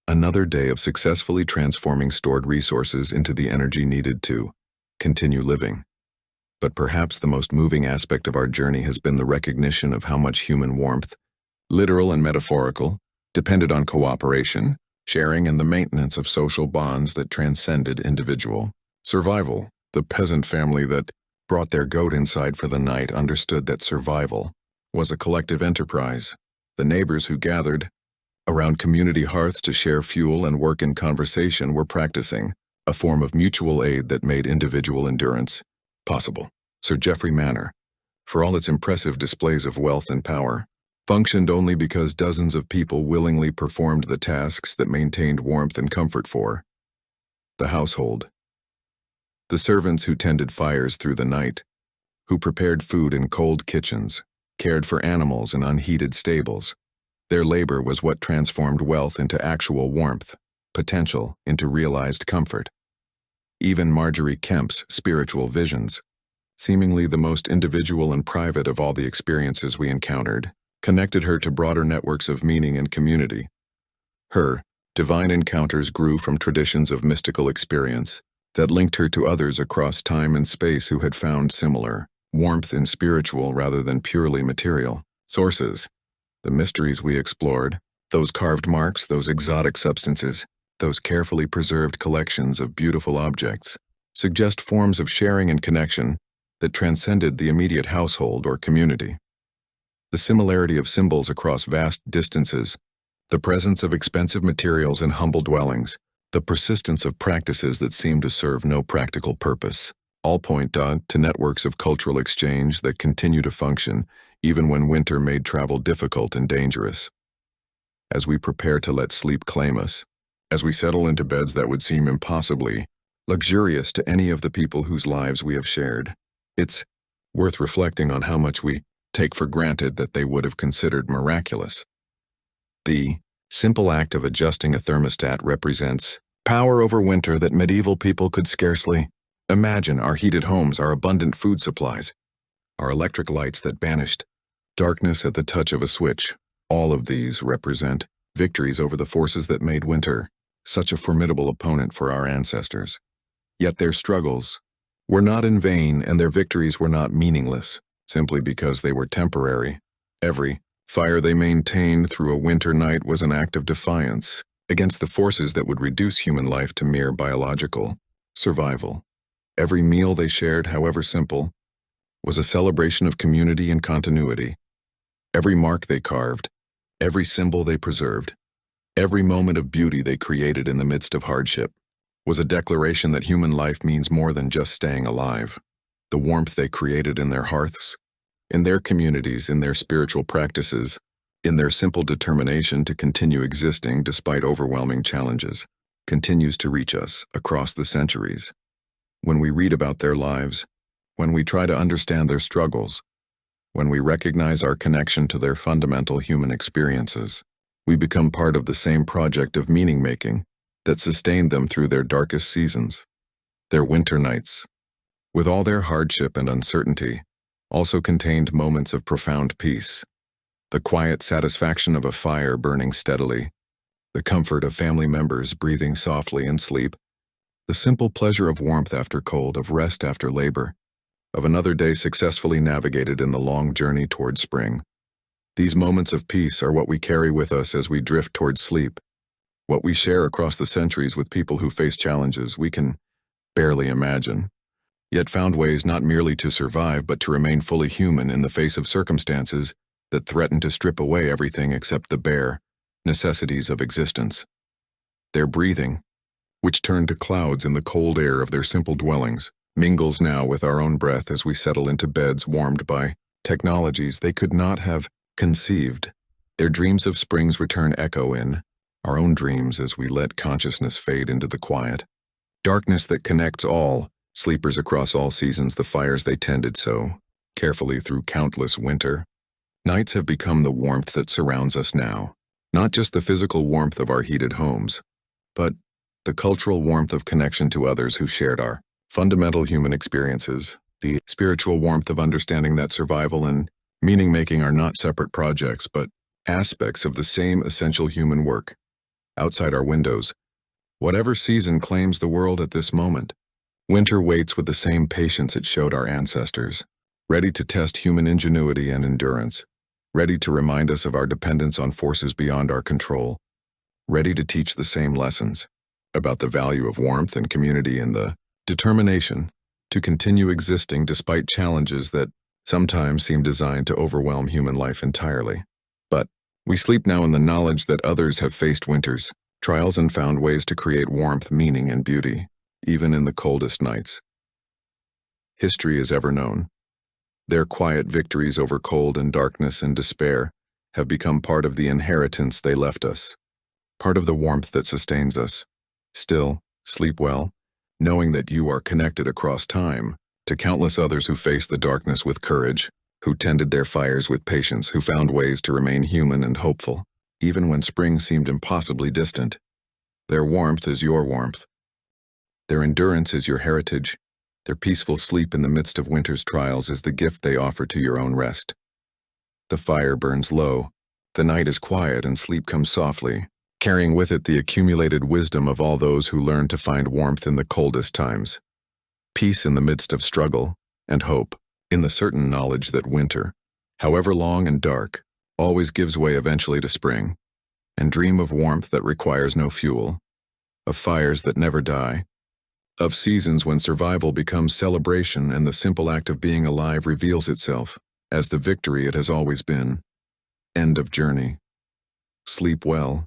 Another day of successfully transforming stored resources into the energy needed to continue living. But perhaps the most moving aspect of our journey has been the recognition of how much human warmth, literal and metaphorical, depended on cooperation, sharing, and the maintenance of social bonds that transcended individual survival. The peasant family that brought their goat inside for the night understood that survival was a collective enterprise. The neighbors who gathered around community hearths to share fuel and work in conversation were practicing a form of mutual aid that made individual endurance possible. Sir Geoffrey Manor, for all its impressive displays of wealth and power, functioned only because dozens of people willingly performed the tasks that maintained warmth and comfort for the household. The servants who tended fires through the night, who prepared food in cold kitchens, cared for animals in unheated stables. Their labor was what transformed wealth into actual warmth, potential into realized comfort. Even Marjorie Kemp's spiritual visions, seemingly the most individual and private of all the experiences we encountered, connected her to broader networks of meaning and community. Her divine encounters grew from traditions of mystical experience that linked her to others across time and space who had found similar warmth in spiritual rather than purely material sources. The mysteries we explored, those carved marks, those exotic substances, those carefully preserved collections of beautiful objects, suggest forms of sharing and connection that transcended the immediate household or community. The similarity of symbols across vast distances, the presence of expensive materials in humble dwellings, the persistence of practices that seem to serve no practical purpose, all point to networks of cultural exchange that continue to function even when winter made travel difficult and dangerous. As we prepare to let sleep claim us, as we settle into beds that would seem impossibly luxurious to any of the people whose lives we have shared, it's worth reflecting on how much we take for granted that they would have considered miraculous. The simple act of adjusting a thermostat represents power over winter that medieval people could scarcely imagine. Our heated homes, our abundant food supplies, our electric lights that banished darkness at the touch of a switch, all of these represent victories over the forces that made winter such a formidable opponent for our ancestors. Yet their struggles were not in vain, and their victories were not meaningless, simply because they were temporary. Every fire they maintained through a winter night was an act of defiance against the forces that would reduce human life to mere biological survival. Every meal they shared, however simple, was a celebration of community and continuity. Every mark they carved, every symbol they preserved, every moment of beauty they created in the midst of hardship was a declaration that human life means more than just staying alive. The warmth they created in their hearths, in their communities, in their spiritual practices, in their simple determination to continue existing despite overwhelming challenges, continues to reach us across the centuries. When we read about their lives, when we try to understand their struggles, when we recognize our connection to their fundamental human experiences, we become part of the same project of meaning-making that sustained them through their darkest seasons, their winter nights. With all their hardship and uncertainty, also contained moments of profound peace. The quiet satisfaction of a fire burning steadily, the comfort of family members breathing softly in sleep, the simple pleasure of warmth after cold, of rest after labor, of another day successfully navigated in the long journey toward spring. These moments of peace are what we carry with us as we drift towards sleep, what we share across the centuries with people who face challenges we can barely imagine, yet found ways not merely to survive but to remain fully human in the face of circumstances that threaten to strip away everything except the bare necessities of existence. Their breathing, which turned to clouds in the cold air of their simple dwellings, mingles now with our own breath as we settle into beds warmed by technologies they could not have conceived. Their dreams of springs return echo in our own dreams as we let consciousness fade into the quiet. Darkness that connects all, sleepers across all seasons, the fires they tended so carefully through countless winter. Nights have become the warmth that surrounds us now, not just the physical warmth of our heated homes, but the cultural warmth of connection to others who shared our fundamental human experiences, the spiritual warmth of understanding that survival and meaning-making are not separate projects, but aspects of the same essential human work. Outside our windows, whatever season claims the world at this moment, winter waits with the same patience it showed our ancestors, ready to test human ingenuity and endurance, ready to remind us of our dependence on forces beyond our control, ready to teach the same lessons about the value of warmth and community and the determination to continue existing despite challenges that sometimes seem designed to overwhelm human life entirely. But we sleep now in the knowledge that others have faced winters, trials, and found ways to create warmth, meaning, and beauty, even in the coldest nights. History is ever known. Their quiet victories over cold and darkness and despair have become part of the inheritance they left us, part of the warmth that sustains us. Still, sleep well, knowing that you are connected across time to countless others who faced the darkness with courage, who tended their fires with patience, who found ways to remain human and hopeful, even when spring seemed impossibly distant. Their warmth is your warmth. Their endurance is your heritage. Their peaceful sleep in the midst of winter's trials is the gift they offer to your own rest. The fire burns low, the night is quiet, and sleep comes softly, carrying with it the accumulated wisdom of all those who learned to find warmth in the coldest times. Peace in the midst of struggle, and hope in the certain knowledge that winter, however long and dark, always gives way eventually to spring. And dream of warmth that requires no fuel, of fires that never die, of seasons when survival becomes celebration and the simple act of being alive reveals itself as the victory it has always been. End of journey. Sleep well.